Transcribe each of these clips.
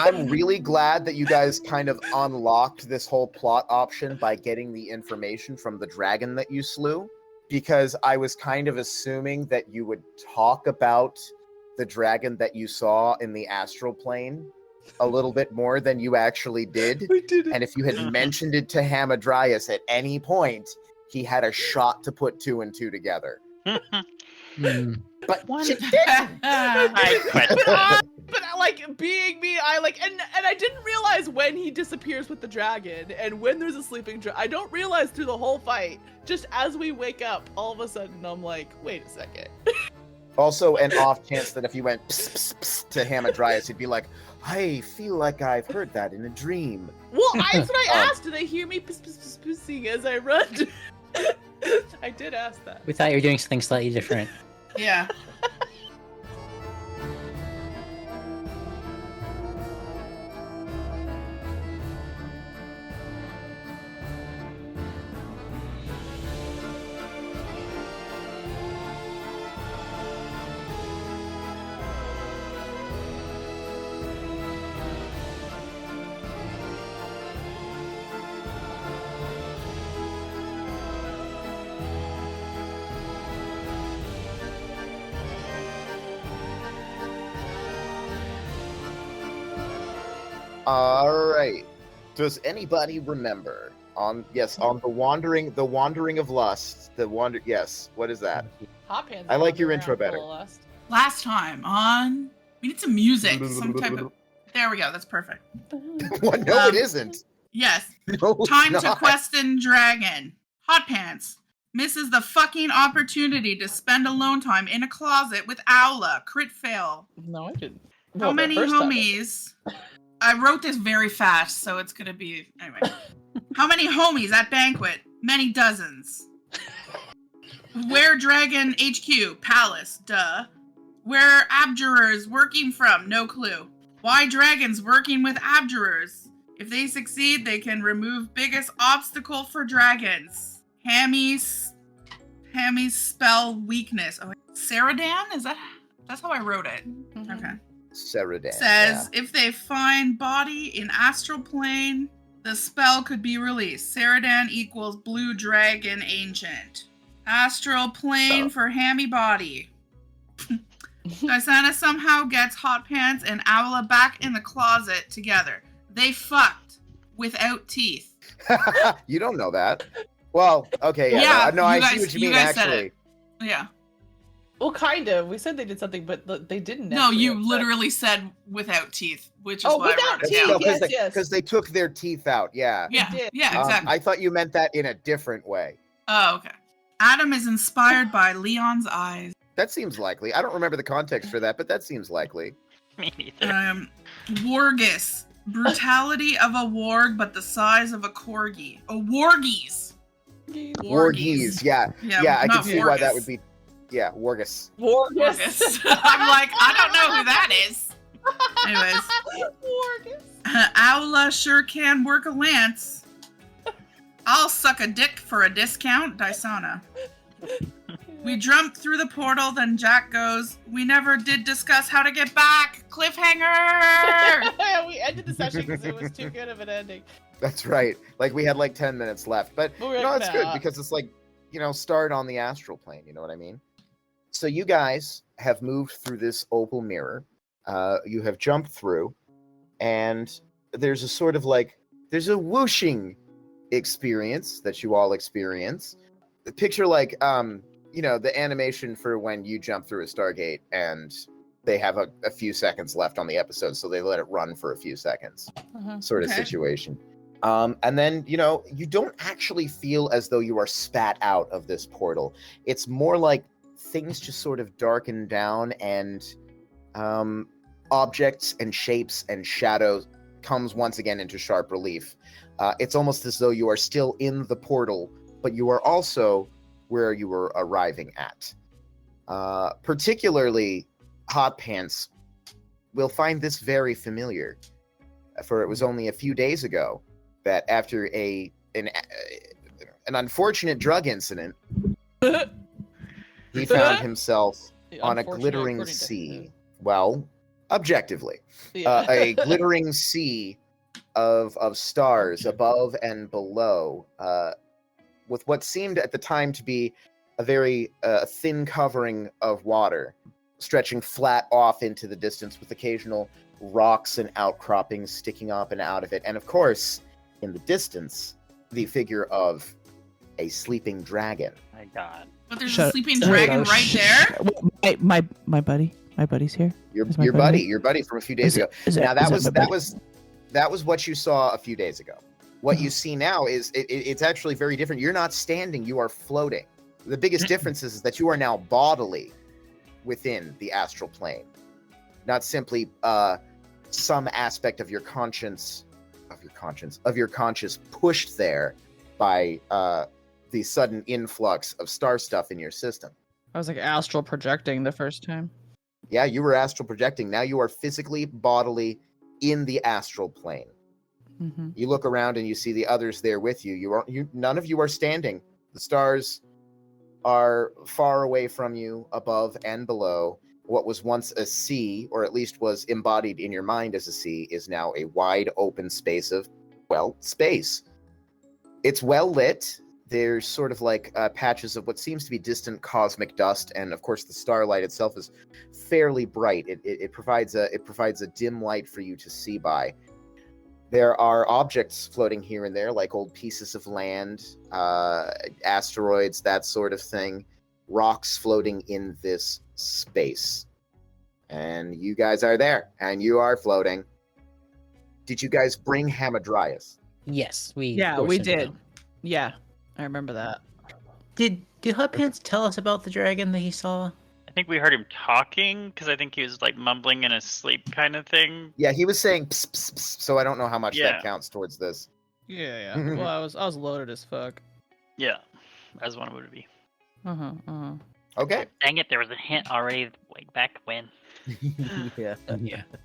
I'm really glad that you guys kind of unlocked this whole plot option by getting the information from the dragon that you slew, because I was kind of assuming that you would talk about the dragon that you saw in the astral plane a little bit more than you actually did. We did it. And if you had mentioned it to Hamadryas at any point, he had a shot to put 2 and 2 together. But you didn't. I quit. But like being me, and I didn't realize when he disappears with the dragon and when there's a sleeping dragon. I don't realize through the whole fight. Just as we wake up, all of a sudden I'm like, wait a second. Also, an off chance that if you went pss, pss, pss to Hamadryas, he'd be like, I feel like I've heard that in a dream. Well, that's what I asked. Did they hear me pissing as I run? I did ask that. We thought you were doing something slightly different. Yeah. All right. Does anybody remember on the wandering of lust, yes, what is that? Hot Pants. I like your intro better. Last time on, we need some music, some type of. There we go. That's perfect. What? No, it isn't. Yes. No, it's Time to not. question dragon. Hot Pants misses the fucking opportunity to spend alone time in a closet with Aula. Crit fail. No, I didn't. How Well, the many first time homies? I wrote this very fast, so it's gonna be anyway. How many homies at banquet? Many dozens. Where Dragon HQ? Palace. Duh. Where abjurers working from? No clue. Why dragons working with abjurers? If they succeed, they can remove biggest obstacle for dragons. Hammy's spell weakness. Oh, Saradan? That's how I wrote it. Mm-hmm. Okay. Saradan Says if they find body in astral plane, the spell could be released. Saradan equals blue dragon ancient. Astral plane for hammy body. Dysana somehow gets Hot Pants and Owla back in the closet together. They fucked without teeth. You don't know that. Well, okay, yeah. No, I see what you mean, actually. Yeah. Well, kind of. We said they did something, but they didn't. No, you literally said without teeth, which is why I wrote it teeth, down. yes. Because they took their teeth out, yeah. Yeah, did. yeah, exactly. I thought you meant that in a different way. Oh, okay. Adam is inspired by Leon's eyes. That seems likely. I don't remember the context for that, but that seems likely. Me neither. Wargus. Brutality of a warg, but the size of a corgi. Oh, wargies. Wargies, yeah. Yeah, I can see why that would be. Yeah, Wargus. Wargus. I'm like, I don't know who that is. Anyways. Wargus. Aula sure can work a lance. I'll suck a dick for a discount, Dysana. We jump through the portal, then Jack goes, we never did discuss how to get back. Cliffhanger! We ended the session because it was too good of an ending. That's right. Like, we had like 10 minutes left. But, it's good because it's like, start on the astral plane. You know what I mean? So you guys have moved through this opal mirror. You have jumped through. And there's a sort of there's a whooshing experience that you all experience. Picture the animation for when you jump through a Stargate and they have a few seconds left on the episode, so they let it run for a few seconds, sort of situation. And then, you don't actually feel as though you are spat out of this portal. It's more like things just sort of darken down and objects and shapes and shadows comes once again into sharp relief. It's almost as though you are still in the portal, but you are also where you were arriving at. Particularly, Hot Pants will find this very familiar, for it was only a few days ago that after an unfortunate drug incident, he found himself on a glittering sea. Well, objectively, Yeah. a glittering sea of stars above and below, with what seemed at the time to be a very thin covering of water, stretching flat off into the distance with occasional rocks and outcroppings sticking up and out of it. And of course, in the distance, the figure of a sleeping dragon. My God. But there's a sleeping dragon right there. My buddy's here. Your buddy from a few days ago. Now that was what you saw a few days ago. What you see now is it's actually very different. You're not standing, you are floating. The biggest difference is that you are now bodily within the astral plane, not simply some aspect of your conscience pushed there by the sudden influx of star stuff in your system. I was like astral projecting the first time. Yeah, you were astral projecting. Now you are physically, bodily in the astral plane. Mm-hmm. You look around and you see the others there with you. None of you are standing. The stars are far away from you, above and below. What was once a sea, or at least was embodied in your mind as a sea, is now a wide open space of, well, space. It's well lit. There's sort of like patches of what seems to be distant cosmic dust, and of course the starlight itself is fairly bright. It provides a dim light for you to see by. There are objects floating here and there, like old pieces of land, asteroids, that sort of thing. Rocks floating in this space. And you guys are there, and you are floating. Did you guys bring Hamadryas? Yes, we did. Yeah, I remember that. Did Hudpants tell us about the dragon that he saw? I think we heard him talking, because I think he was like mumbling in his sleep kind of thing. Yeah, he was saying pss, pss, pss, so I don't know how much that counts towards this. Yeah. Well, I was loaded as fuck. Yeah, as one would be. Okay. Dang it, there was a hint already, like back when. Yeah.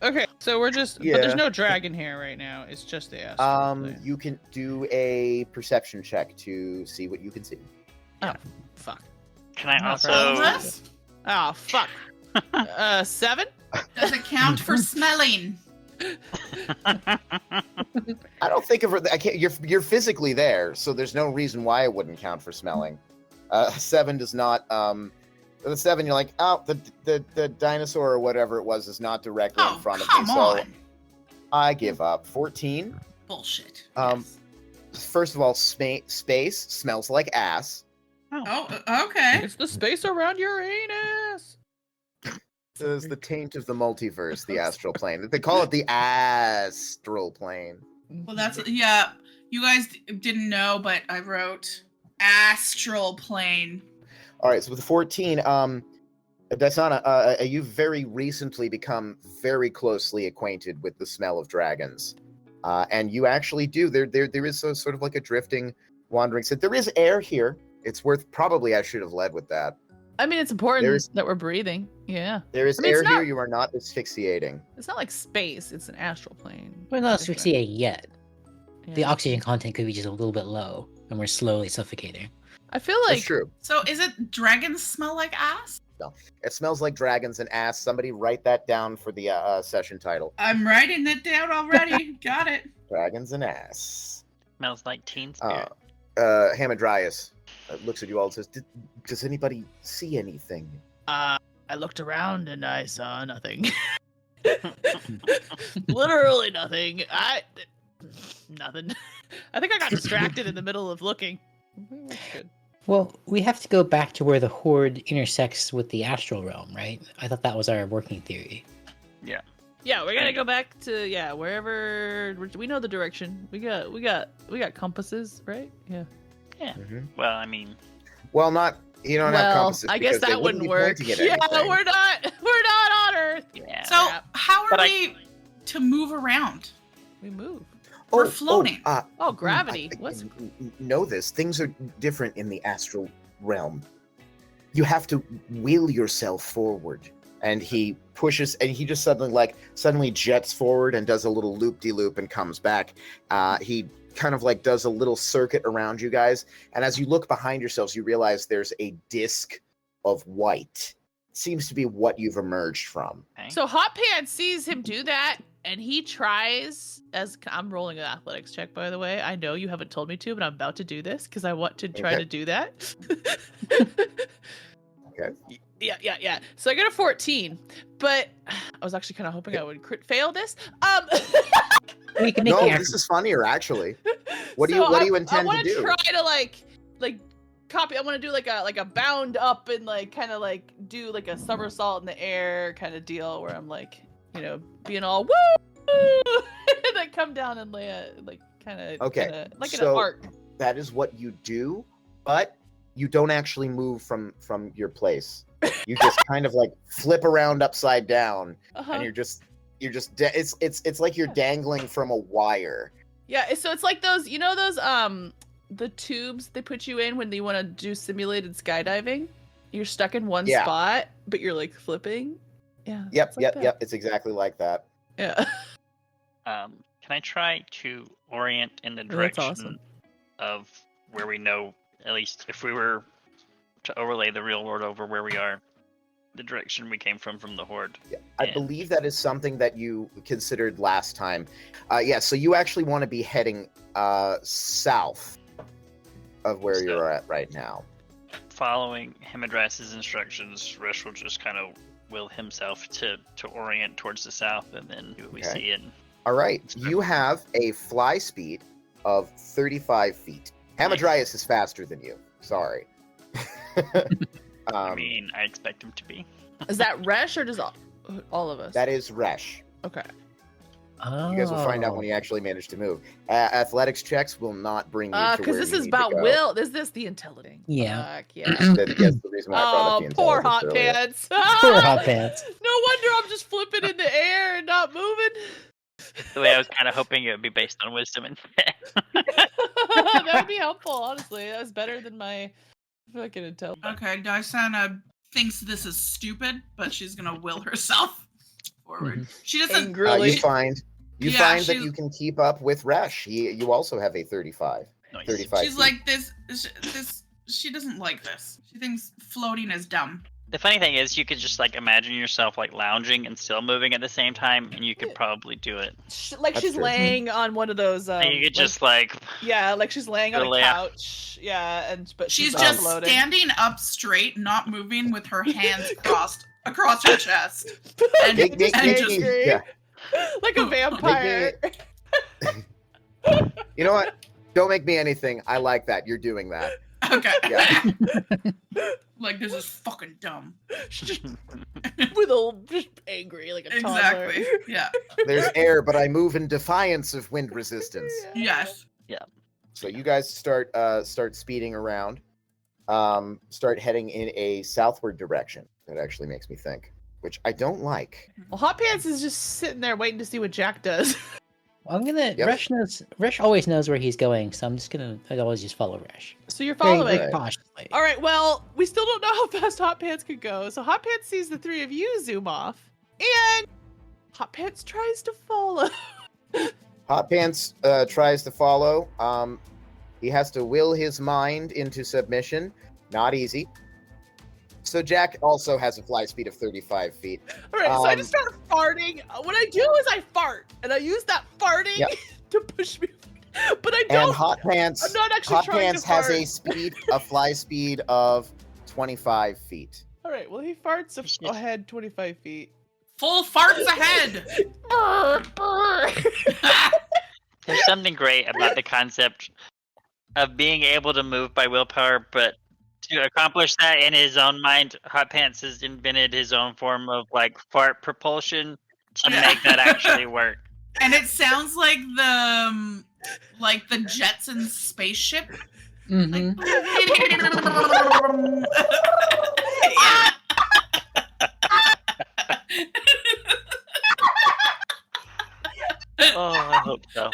Okay, so we're just, but there's no dragon here right now. It's just the astral plane. You can do a perception check to see what you can see. Oh, fuck. Can I also? Oh, fuck. 7? Does it count for smelling? I don't think of it. I can't. You're physically there, so there's no reason why it wouldn't count for smelling. 7 does not. The 7, you're like, oh, the dinosaur or whatever it was is not directly in front of me, so I give up. 14. Bullshit. First of all, space smells like ass. Oh, okay. It's the space around Uranus. It is the taint of the multiverse, the astral plane. They call it the astral plane. Well, that's yeah. You guys didn't know, but I wrote astral plane. All right, so with 14, Daisana, you've very recently become very closely acquainted with the smell of dragons, and you actually do. There is a sort of like a drifting, wandering scent. There is air here. It's worth. Probably I should have led with that. I mean, it's important that we're breathing. Yeah. There is air here. You are not asphyxiating. It's not like space. It's an astral plane. We're not asphyxiating yet. Yeah. The oxygen content could be just a little bit low, and we're slowly suffocating. I feel like... That's true. So is it dragons smell like ass? No. It smells like dragons and ass. Somebody write that down for the session title. I'm writing it down already. Got it. Dragons and ass. Smells like teen spirit. Hamadryas looks at you all and says, does anybody see anything? I looked around and I saw nothing. Literally nothing. Nothing. I think I got distracted in the middle of looking. That's good. Well, we have to go back to where the horde intersects with the astral realm, right? I thought that was our working theory. Yeah. Yeah, we're gonna go back to wherever we know the direction. We got compasses, right? Yeah. Yeah. Mm-hmm. Well, I mean. Well, not you don't have compasses. I guess that wouldn't work. Yeah, we're not on Earth. Yeah. So how are we to move around? We move. We're floating. Gravity. I know this. Things are different in the astral realm. You have to will yourself forward. And he pushes, and he just suddenly jets forward and does a little loop-de-loop and comes back. He kind of like does a little circuit around you guys. And as you look behind yourselves, you realize there's a disc of white seems to be what you've emerged from. Okay. So Hot Pants sees him do that, and he tries. I'm rolling an athletics check, by the way. I know you haven't told me to, but I'm about to do this because I want to try Okay. to do that. Okay. Yeah. So I got a 14, but I was actually kind of hoping I would crit fail this. We can make No, it this is funnier actually. What do you intend to do? I want to try to like copy. I want to do like a bound up and like kind of like do like a somersault in the air kind of deal where I'm like, you know, being all woo, and then come down and lay a like kind of like in an arc. That is what you do, but you don't actually move from your place. You just kind of like flip around upside down, and you're just it's like you're dangling from a wire. Yeah, so it's like those, you know, those the tubes they put you in when you want to do simulated skydiving. You're stuck in one spot, but you're like flipping. Yeah. Yep. It's exactly like that. Yeah. Can I try to orient in the That's direction awesome. of where we know, at least if we were to overlay the real world over where we are, the direction we came from the horde? Yeah, I believe that is something that you considered last time. So you actually want to be heading south of where you're at right now. Following Hamadras's instructions, Resh will just kind of will himself to orient towards the south, and then do what we see. And all right, you have a fly speed of 35 feet. Hamadryas is faster than you. Sorry. I mean, I expect him to be. Is that Resh or does all of us? That is Resh. Okay. Oh. You guys will find out when he actually managed to move. Athletics checks will not bring you to where because this you is need about to go. Will. Is this the intelligence? Yeah. Yeah. That's the reason why I brought up the Poor intelligence Hot earlier. Pants. Poor Hot Pants. No wonder I'm just flipping in the air and not moving. The way I was kind of hoping it would be based on wisdom instead. That would be helpful, honestly. That was better than my fucking intelligence. Okay, Dysana thinks this is stupid, but she's gonna will herself forward. She doesn't. Angrily. You find Yeah, that you can keep up with Resh. You also have a 35. Nice. 35 She's feet. like this. She doesn't like this. She thinks floating is dumb. The funny thing is, you could just like imagine yourself like lounging and still moving at the same time, and you could probably do it. Like That's she's true. laying on one of those. And you could just like like she's laying on a lay out. couch. Yeah, but She's not just floating. standing up straight, not moving, with her hands crossed across her chest. And, Make- and make just, me- yeah. Like a vampire. You know what? Don't make me anything. I like that. You're doing that. okay. Yeah. Like, this is fucking dumb. Just angry, like a toddler. Exactly. Yeah. There's air, but I move in defiance of wind resistance. Yes. So you guys start speeding around. Start heading in a southward direction. That actually makes me think, which I don't like. Well, Hot Pants is just sitting there waiting to see what Jack does. I'm gonna. Yep. Resh always knows where he's going, so I'm just gonna. I always just follow Resh. So you're Very, following. very cautiously. All right, well, we still don't know how fast Hot Pants could go. So Hot Pants sees the three of you zoom off, and Hot Pants tries to follow. Hot Pants tries to follow. He has to will his mind into submission. Not easy. So Jack also has a fly speed of 35 feet. All right, so I just start farting. What I do is I fart, and I use that farting to push me. But I don't. And Hot Pants, I'm not actually Hot trying Pants to has fart. a fly speed of 25 feet. All right, well, he farts ahead 25 feet. Full farts ahead. There's something great about the concept of being able to move by willpower, but to accomplish that in his own mind, Hot Pants has invented his own form of like fart propulsion to make that actually work. And it sounds like the Jetsons spaceship. Mm-hmm. Oh, I hope so.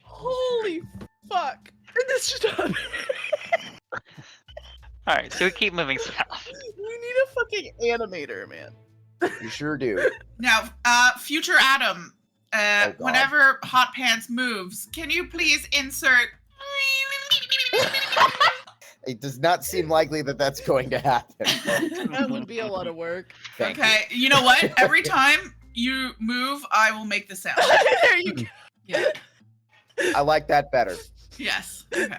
Holy fuck. This just happened. Alright, so we keep moving south. We need a fucking animator, man. You sure do. Now, future Adam, God. whenever Hot Pants moves, can you please insert? It does not seem likely that that's going to happen. That would be a lot of work. Okay, you know what? Every time you move, I will make the sound. There you go. Yeah. I like that better. Yes. Okay.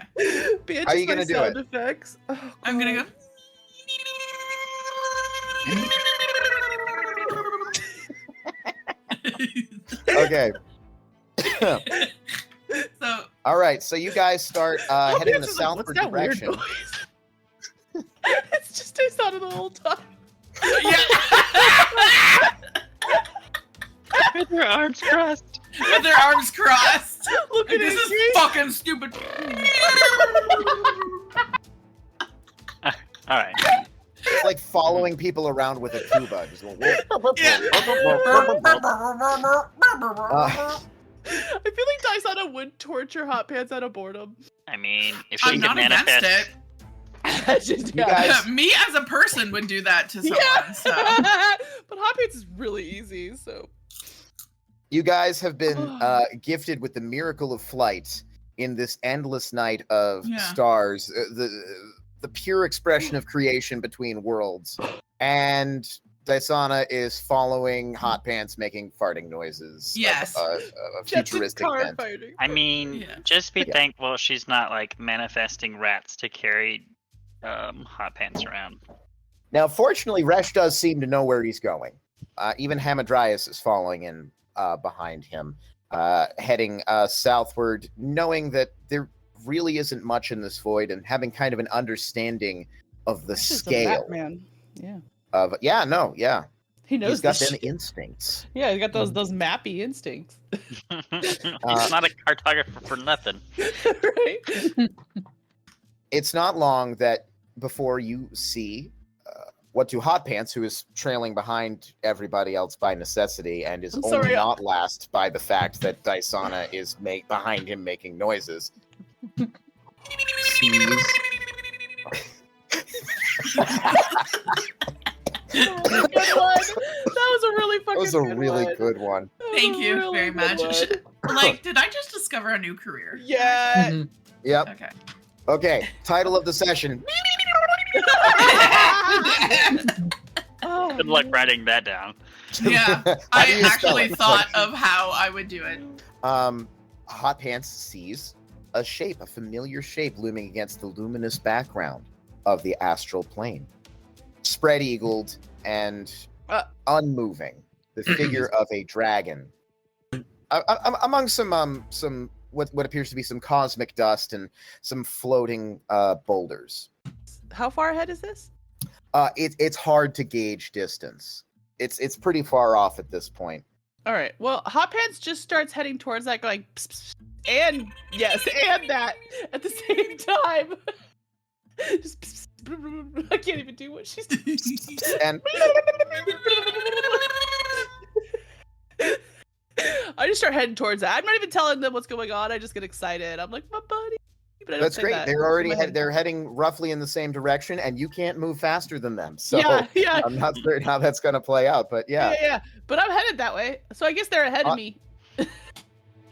Beatrice, How are you gonna do sound it? effects. Oh, I'm gonna go. Okay. So All right. So you guys start heading in the Beatrice is like, southward what's that weird direction. noise? It's just I sounded the whole time. yeah. With their arms crossed. With their arms crossed. Look at This it. is fucking stupid. All right. It's like following people around with a tuba. Just going, I feel like Dysana would torture Hot Pants out of boredom. I mean, if she I'm could not against manifest, it. You guys- Me as a person would do that to someone. Yeah. So. But Hot Pants is really easy, so. You guys have been gifted with the miracle of flight in this endless night of Yeah. stars, the pure expression of creation between worlds. And Dysana is following Hot Pants making farting noises. Yes. Of Jetsons futuristic car bent. fighting. I mean, Yeah. just be Yeah. thankful she's not like manifesting rats to carry Hot Pants around. Now, fortunately, Resh does seem to know where he's going. Even Hamadryas is following in behind him, heading southward, knowing that there really isn't much in this void and having kind of an understanding of the scale Man. Yeah. of yeah. He knows He's got this them shit. instincts. Yeah, he's got those mappy instincts. He's not a cartographer for nothing. Right? It's not long that before you see what to Hot Pants, who is trailing behind everybody else by necessity and is I'm only sorry, not last by the fact that Dysana is behind him making noises. Sees That was a really fucking That was a good really one. good one. That was Thank a you really very good much. one. Like, did I just discover a new career? Yeah. Mhm. Yep. Okay. Okay. Title of the session. Oh, Good luck man. writing that down. Yeah, How do I you spell actually it? thought of how I would do it. Hot Pants sees a shape, a familiar shape looming against the luminous background of the astral plane. Spread-eagled and unmoving. The figure of a dragon. Among some what appears to be some cosmic dust and some floating boulders. How far ahead is this? It's hard to gauge distance. It's pretty far off at this point. All right. Well, Hot Pants just starts heading towards that, going, pss, pss, and yes, and that at the same time. Just, pss, pss, I can't even do what she's doing. And I just start heading towards that. I'm not even telling them what's going on. I just get excited. I'm like, my buddy. But I don't that's say great. that. They're already In my head. they're heading roughly in the same direction, and you can't move faster than them. So yeah. I'm not certain how that's gonna play out, but yeah. But I'm headed that way, so I guess they're ahead of me.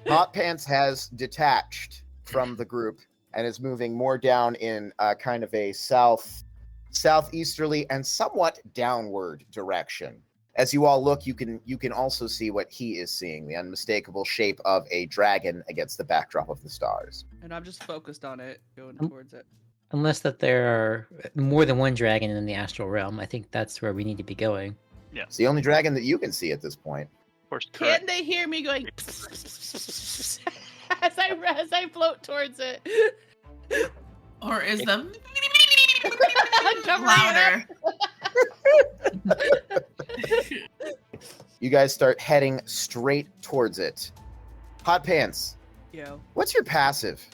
Hot Pants has detached from the group and is moving more down in kind of a southeasterly and somewhat downward direction. As you all look, you can also see what he is seeing, the unmistakable shape of a dragon against the backdrop of the stars. And I'm just focused on it, going towards it. Unless that there are more than one dragon in the astral realm, I think that's where we need to be going. It's the only dragon that you can see at this point. Of course, Can correct. they hear me going as I float towards it? Or is the Come louder? You guys start heading straight towards it. Hot Pants, Yo, what's your passive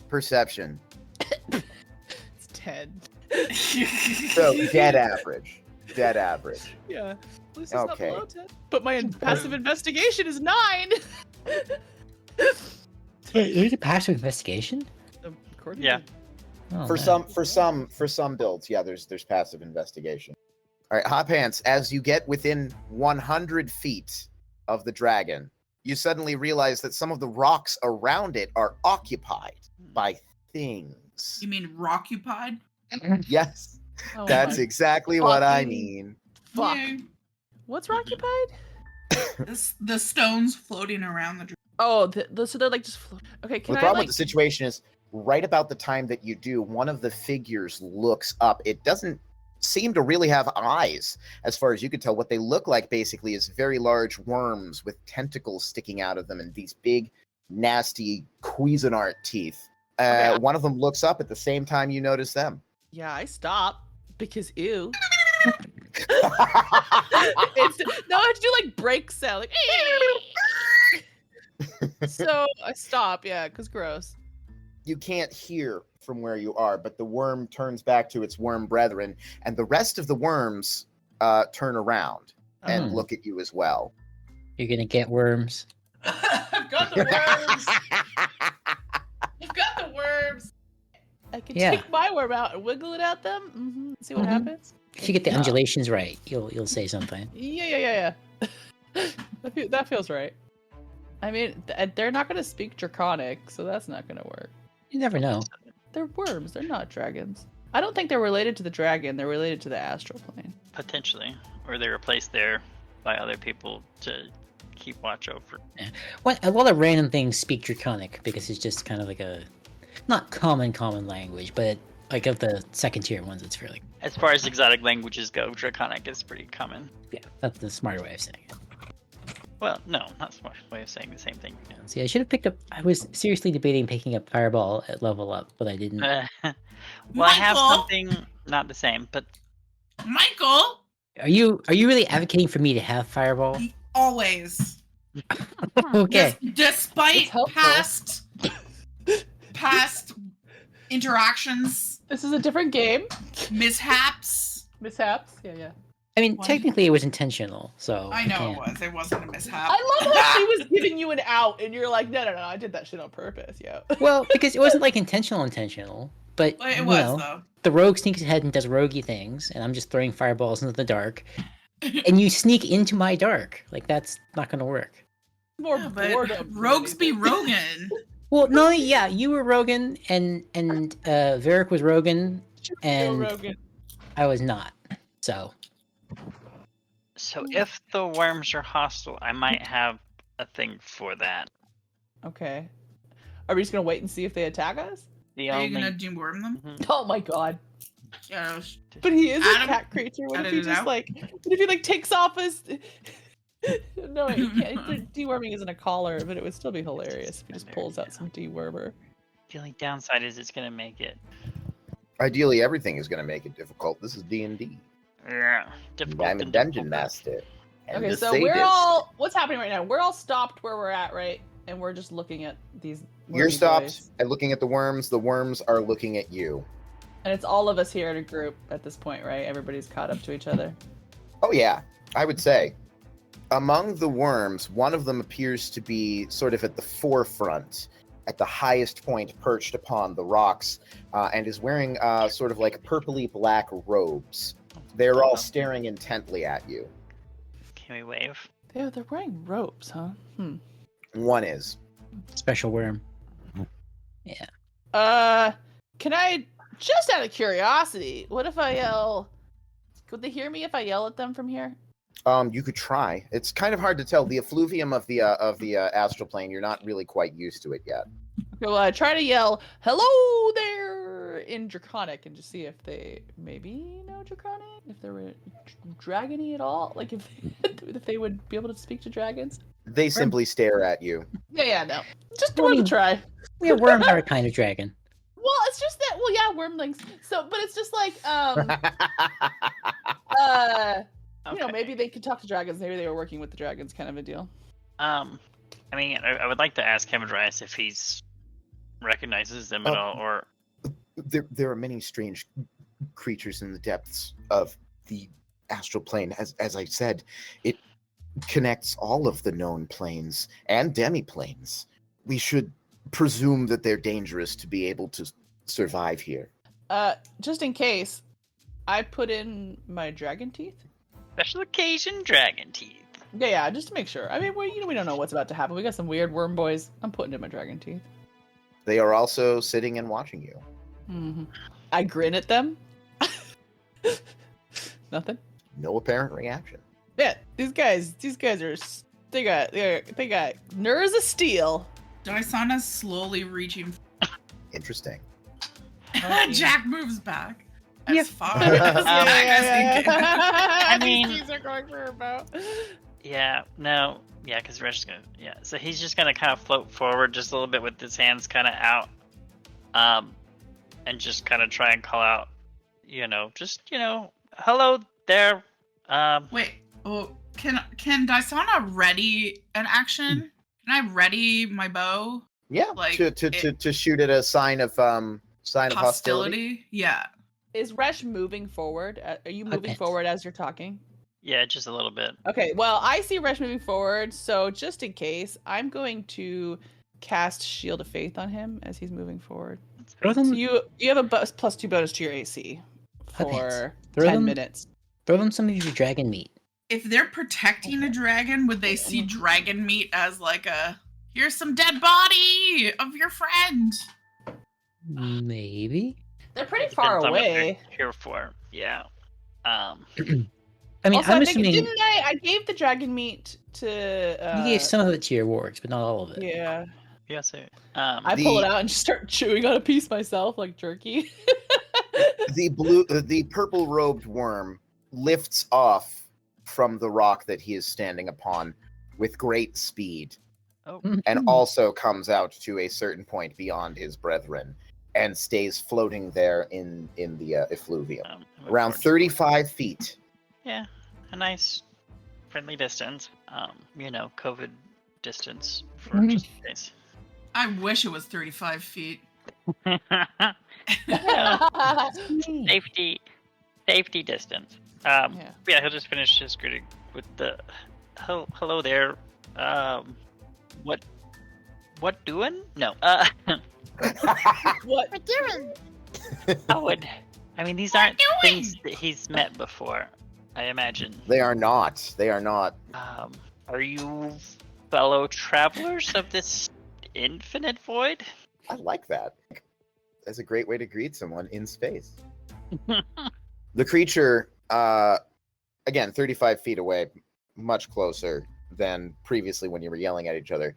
perception? it's 10. So dead average. Dead average. Yeah. At least it's not Okay. below 10. But my passive investigation is 9. Wait, there's a passive investigation? According Yeah. to- Oh, For man. some builds, yeah, there's passive investigation. All right, Hot Pants, as you get within 100 feet of the dragon, you suddenly realize that some of the rocks around it are occupied by things. You mean roccupied? Yes, Oh that's my exactly what I fucking- mean. Fuck. Yeah. What's occupied? The stones floating around the. Oh, so they're like just floating. Okay, can The I problem like? with the situation is, right about the time that you do, one of the figures looks up. It doesn't seem to really have eyes, as far as you could tell. What they look like basically is very large worms with tentacles sticking out of them and these big, nasty Cuisinart teeth. Okay. One of them looks up at the same time you notice them. Yeah, I stop because ew. It's no, I have to do like break sound, like. So I stop, yeah, because gross. You can't hear from where you are, but the worm turns back to its worm brethren, and the rest of the worms turn around and Oh. look at you as well. You're gonna get worms. I've got the worms. You've got the worms. I can Yeah. take my worm out and wiggle it at them. See what Mhm. happens. If you get the Yeah. undulations right, you'll say something. Yeah. That feels right. I mean, they're not gonna speak Draconic, so that's not gonna work. You never know. They're worms. They're not dragons. I don't think they're related to the dragon. They're related to the astral plane. Potentially. Or they were placed there by other people to keep watch over. What a lot of random things speak Draconic because it's just kind of like a not common language, but like of the second tier ones, it's fairly As far as exotic languages go, Draconic is pretty common. yeah. That's the smarter way of saying it. Well, no, not smart way of saying the same thing. See, I should have picked up. I was seriously debating picking up Fireball at level up, but I didn't. Well, I have Michael? something not the same, but Michael, Are you really advocating for me to have Fireball? always. Okay. Despite It's helpful. past interactions, This is a different game. mishaps. Mishaps. Yeah. I mean, Why? technically, it was intentional, so I know can't. it was. It wasn't a mishap. I love how she was giving you an out, and you're like, no, I did that shit on purpose, yo. Well, because it wasn't like intentional, but Well, it you was know, though. the rogue sneaks ahead and does roguey things, and I'm just throwing fireballs into the dark, and you sneak into my dark. Like that's not gonna work. More Yeah, but boredom. than rogues be anything. Rogan. Well, no, yeah, you were Rogan, and Varric was Rogan, and Rogan. I was not. So so if the worms are hostile, I might have a thing for that. Okay. Are we just gonna wait and see if they attack us? The Are you only gonna deworm them? Mhm. Oh my god. Yeah. But he is Adam, a cat creature. What if edit he it just out. like? What if he like takes off his? No, you can't. Deworming isn't a collar, but it would still be hilarious if he just pulls out some dewormer. the only downside is it's gonna make it Ideally, everything is going to make it difficult. This is D&D. difficult. I'm a and dungeon difficult. master. And Okay, the so we're sadist. all. What's happening right now? We're all stopped where we're at, right? And we're just looking at these. You're wormy stopped boys. and looking at the worms. The worms are looking at you. And it's all of us here in a group at this point, right? Everybody's caught up to each other. Oh, yeah, I would say. Among the worms, one of them appears to be sort of at the forefront, at the highest point perched upon the rocks, and is wearing sort of like purpley black robes. They're all staring intently at you. Can we wave? They're wearing robes, huh? One is. special worm. Can I, just out of curiosity, what if I yell? Could they hear me if I yell at them from here? You could try. It's kind of hard to tell. The effluvium of the astral plane, you're not really quite used to it yet. Okay, well, I try to yell, "Hello there!" in Draconic, and just see if they maybe know Draconic, if they were dragony at all, like if they would be able to speak to dragons. They simply stare at you. Yeah, no, just Well, I worth a mean- try. Yeah, worms are a kind of dragon. Well, it's just that. Well, yeah, wormlings. So, but it's just like, you know, Okay. maybe they could talk to dragons. Maybe they were working with the dragons, kind of a deal. I mean, I would like to ask Hemodryas if he's recognizes them at Oh. all, or There are many strange creatures in the depths of the astral plane. As I said, it connects all of the known planes and demi-planes. We should presume that they're dangerous to be able to survive here. Just in case, I put in my dragon teeth. special occasion dragon teeth. Yeah, just to make sure. I mean, we don't know what's about to happen. We got some weird worm boys. I'm putting in my dragon teeth. They are also sitting and watching you. Mm-hmm. I grin at them. Nothing. No apparent reaction. Yeah, these guys are they got nerves of steel. Dysana's slowly reaching. Interesting. Jack moves back. Yeah. As far as he can. I mean, these are going for about. yeah, no, yeah, because Resh is gonna, yeah. So he's just gonna kind of float forward just a little bit with his hands kind of out, and just kind of try and call out, hello there. Wait. Oh, can Dysana ready an action? Can I ready my bow? Yeah, Like, to shoot at a sign of hostility. Yeah. Is Resh moving forward? Are you moving bit. forward as you're talking? Yeah, just a little bit. Okay, well, I see Resh moving forward, so just in case, I'm going to cast Shield of Faith on him as he's moving forward. Throw So them, you have a +2 bonus to your AC for Throw 10 them- minutes. throw them some of your dragon meat. If they're protecting a dragon, would they see dragon meat as like here's some dead body of your friend? Maybe. They're pretty far Depends on what they're away. here for, yeah. I mean, Also, I'm I think, assuming didn't I gave the dragon meat to. you gave some of it to your wargs, but not all of it. Yeah. Yeah, so, I pull it out and just start chewing on a piece myself like jerky. The purple robed worm lifts off from the rock that he is standing upon with great speed, and also comes out to a certain point beyond his brethren and stays floating there in the effluvium, around 35 feet. Yeah, a nice friendly distance. COVID distance for just in case. I wish it was 35 feet. Safety distance. Yeah. Yeah, he'll just finish his greeting with the hello there. What doing? No. What? These aren't things that he's met before, I imagine. They are not. They are not. Are you fellow travelers of this infinite void? I like that. That's a great way to greet someone in space. The creature, again, 35 feet away, much closer than previously when you were yelling at each other,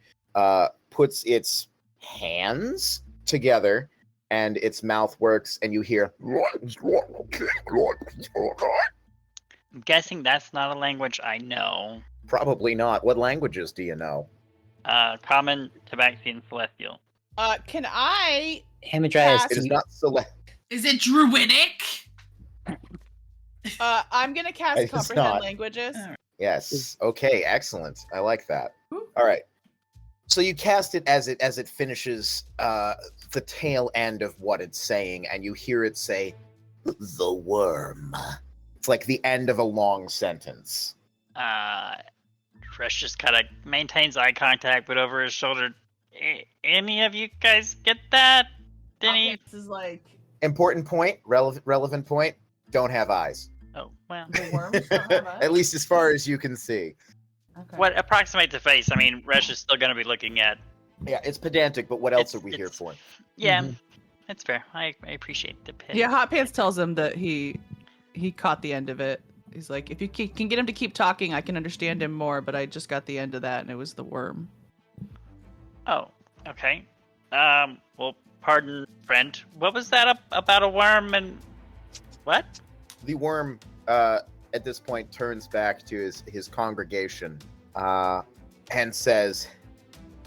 puts its hands together and its mouth works, and you hear. I'm guessing that's not a language I know. Probably not. What languages do you know? Common, Tabaxian, Celestial. Can I? Hamadryas, It is not select. Is it druidic? I'm gonna cast It's comprehend not. languages. Yes. Okay. Excellent. I like that. Ooh. All right. So you cast it as it finishes the tail end of what it's saying, and you hear it say, "The worm." It's like the end of a long sentence. Fresh just kind of maintains eye contact, but over his shoulder. Any of you guys get that? Any? This is like Important point. Relevant point. Don't have eyes. Oh well. the worms. Don't have eyes? At least as far as you can see. Okay. What approximate the face? I mean, Resh is still going to be looking at. Yeah, it's pedantic, but what else are we here It's- for? Yeah, Mhm. that's fair. I appreciate the pit. Yeah, Hot Pants tells him that he caught the end of it. He's like, if you can get him to keep talking, I can understand him more. But I just got the end of that, and it was the worm. Oh, okay. Well, pardon, friend. What was that about a worm and what? The worm, at this point, turns back to his congregation and says,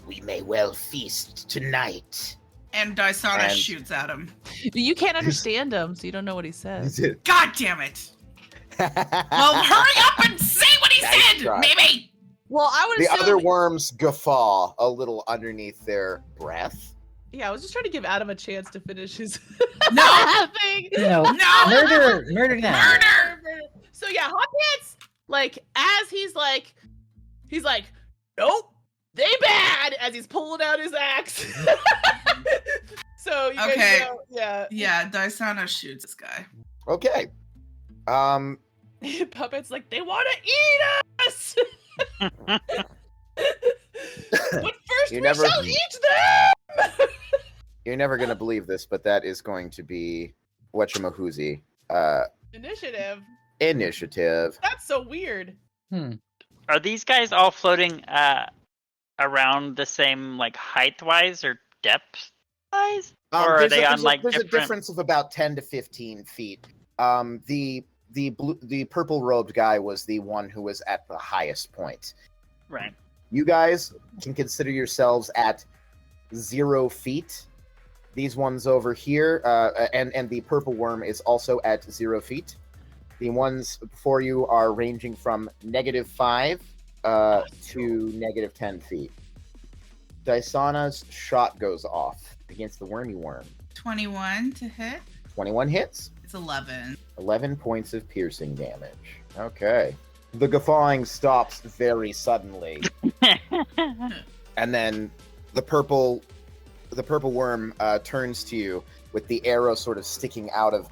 "We may well feast tonight." And Dysana And- shoots at him. You can't understand him, so you don't know what he says. God damn it! Well, hurry up and say what he Nice said, try. maybe! Well, I would The assume. other worms guffaw a little underneath their breath. Yeah, I was just trying to give Adam a chance to finish his No! thing. No, No! murder now. Murder! So yeah, Hot Pants, like, as he's like, nope, they bad, as he's pulling out his axe. So you guys Okay. know, yeah. Yeah, Dysana shoots this guy. Okay. Puppet's like, they want to eat us. But first You we never- shall eat them. You're never going to believe this, but that is going to be whatchamahoozy, Initiative. initiative. That's so weird. Are these guys all floating around the same like height-wise or depth-wise? Or are they on like there's different... a difference of about 10 to 15 feet. The purple robed guy was the one who was at the highest point. Right. You guys can consider yourselves at 0 feet. These ones over here, and the purple worm is also at 0 feet. The ones before you are ranging from -5 to -10 feet. Dysana's shot goes off against the wormy worm. 21 to hit. 21 hits. It's 11. 11 points of piercing damage. Okay. The guffawing stops very suddenly. And then the purple worm turns to you with the arrow sort of sticking out of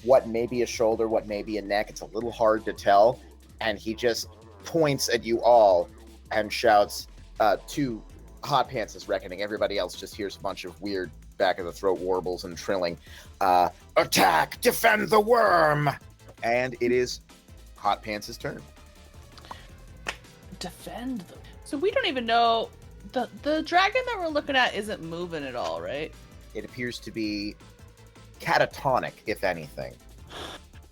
what may be a shoulder, what may be a neck. It's a little hard to tell. And he just points at you all and shouts, to Hot Pants' reckoning. Everybody else just hears a bunch of weird back of the throat warbles and trilling. Attack! Defend the worm! And it is Hot Pants' turn. Defend them. So we don't even know the dragon that we're looking at isn't moving at all, right? It appears to be catatonic, if anything.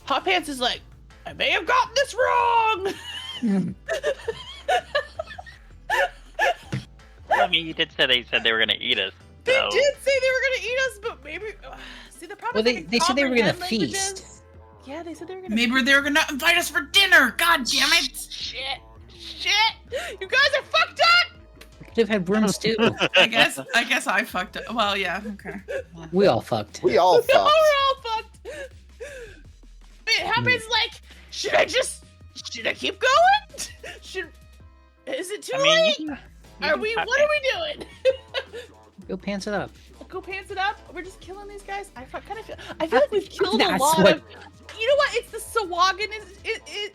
Hot Pants is like, I may have gotten this wrong. I mean, you did say they said they were going to eat us. They So. did say they were gonna eat us, but maybe. See, the problem. Well, is they said they were gonna comprehend feast. languages. Yeah, they said they were gonna. Maybe they were gonna invite us for dinner. God damn it! Shit! You guys are fucked up. We could have had worms too. I guess I fucked up. Well, yeah. Okay. We all fucked. We all No, fucked. we're all fucked. It happens like, should I keep going? Is it too late? You What are we doing? Go pants it up. Go pants it up. We're just killing these guys. I feel like we've killed a That's lot what- of. You know what? It's the Sawagan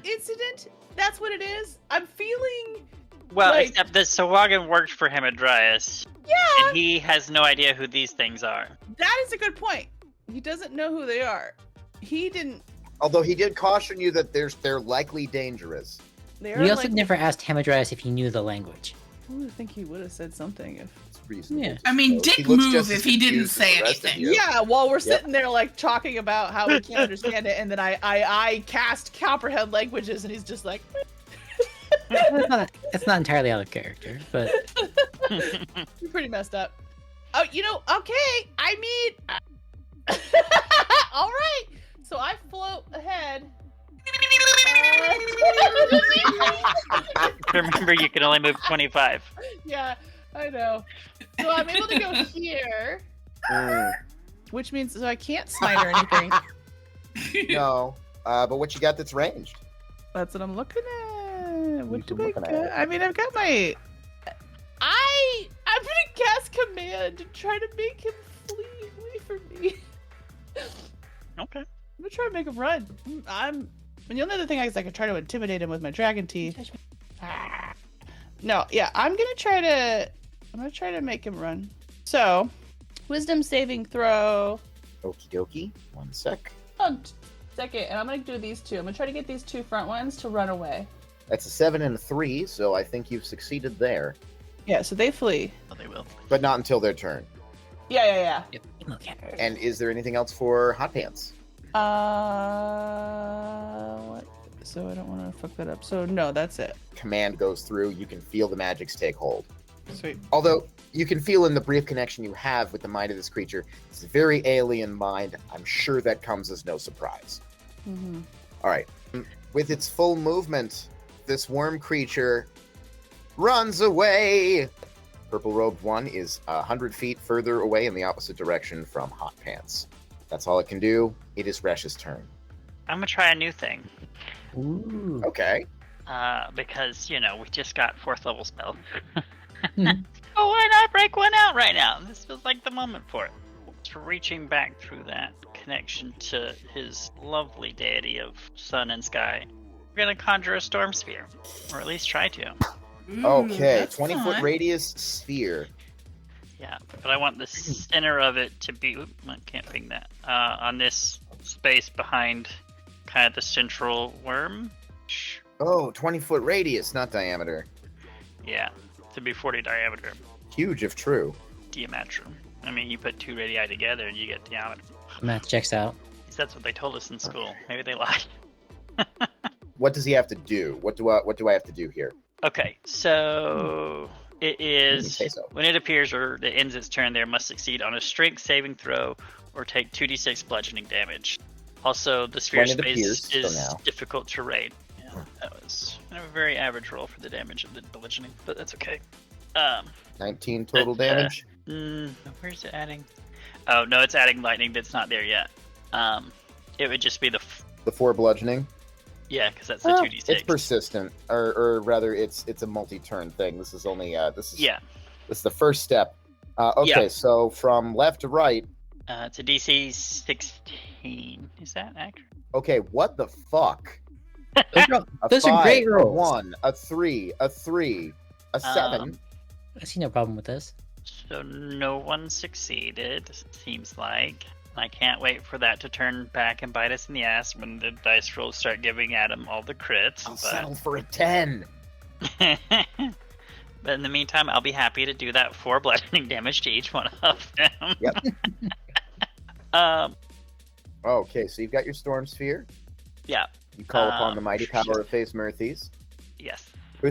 incident. That's what it is. I'm feeling. Well, like- except that Sawagan worked for Hamadryas, Yeah, and he has no idea who these things are. that is a good point. He doesn't know who they are. He didn't. Although he did caution you that they're likely dangerous. They're We also like, never asked Hamadryas if he knew the language. I would think he would have said something if. It's reasonable. Yeah. I mean, So dick he looks move just if as he didn't confused as say the rest of anything. you. Yeah, while we're sitting there like talking about how we can't understand it, and then I cast comprehend languages, and he's just like. It's not entirely out of character, but You're pretty messed up. Oh, okay. I mean, all right. So I float ahead. Remember, you can only move 25. Yeah, I know. So I'm able to go here, which means so I can't smite or anything. No, but what you got that's ranged? That's what I'm looking at. What you do I looking got? at? I mean, I've got my. I'm gonna cast command and try to make him flee away from me. Okay. I'm gonna try to make him run. And the only other thing is I could try to intimidate him with my dragon teeth. No, yeah, I'm gonna try to make him run. So, wisdom saving throw. Okie dokie. 1 sec. Oh, second, and I'm gonna do these two. I'm gonna try to get these two front ones to run away. That's a 7 and a 3, so I think you've succeeded there. Yeah, so they flee. Well, they will. But not until their turn. Yeah. okay. And is there anything else for Hot Pants? What? So I don't want to fuck that up. So no, that's it. Command goes through. You can feel the magics take hold. Sweet. Although you can feel in the brief connection you have with the mind of this creature, it's a very alien mind. I'm sure that comes as no surprise. Mm-hmm. All right. With its full movement, this worm creature runs away. Purple robed one is 100 feet further away in the opposite direction from Hot Pants. That's all it can do. It is Resh's turn. I'm gonna try a new thing. Ooh. Okay. Because, we just got 4th level spell. Oh, why not break one out right now? This feels like the moment for it. It's reaching back through that connection to his lovely deity of sun and sky. We're gonna conjure a storm sphere. Or at least try to. Okay. That's 20-foot fun. radius sphere. Yeah, but I want the center of it to be... Oop, I can't ping that. On this space behind kind of the central worm. Oh, 20-foot radius, not diameter. Yeah, to be 40 diameter. Huge if true. Diameter. I mean, you put 2 radii together and you get diameter. Math checks out. That's what they told us in school. Maybe they lied. What does he have to do? What do I have to do here? Okay, so it is Say so. when it appears or it ends its turn, there must succeed on a strength saving throw or take 2d6 bludgeoning damage. Also, the sphere When it space appears, so is now. difficult terrain. Yeah, that was a very average roll for the damage of the bludgeoning, but that's okay. 19 total damage. Where's it adding? Oh no, it's adding lightning. That's not there yet. It would just be the 4 bludgeoning. yeah, because that's a 2d6. It's persistent, or rather, it's a multi-turn thing. This is only this is the first step. Okay, Yeah. so from left to right. It's a DC 16. Is that accurate? Okay, what the fuck? Those are 5, great a rolls. 1, a 3, a 3, a 7. I see no problem with this. So no one succeeded, seems like. I can't wait for that to turn back and bite us in the ass when the dice rolls start giving Adam all the crits. I'll settle for a 10. But in the meantime, I'll be happy to do that 4 bludgeoning damage to each one of them. Yep. Okay, so you've got your Storm Sphere. Yeah. You call upon the mighty power of Face Murthes, Yes. who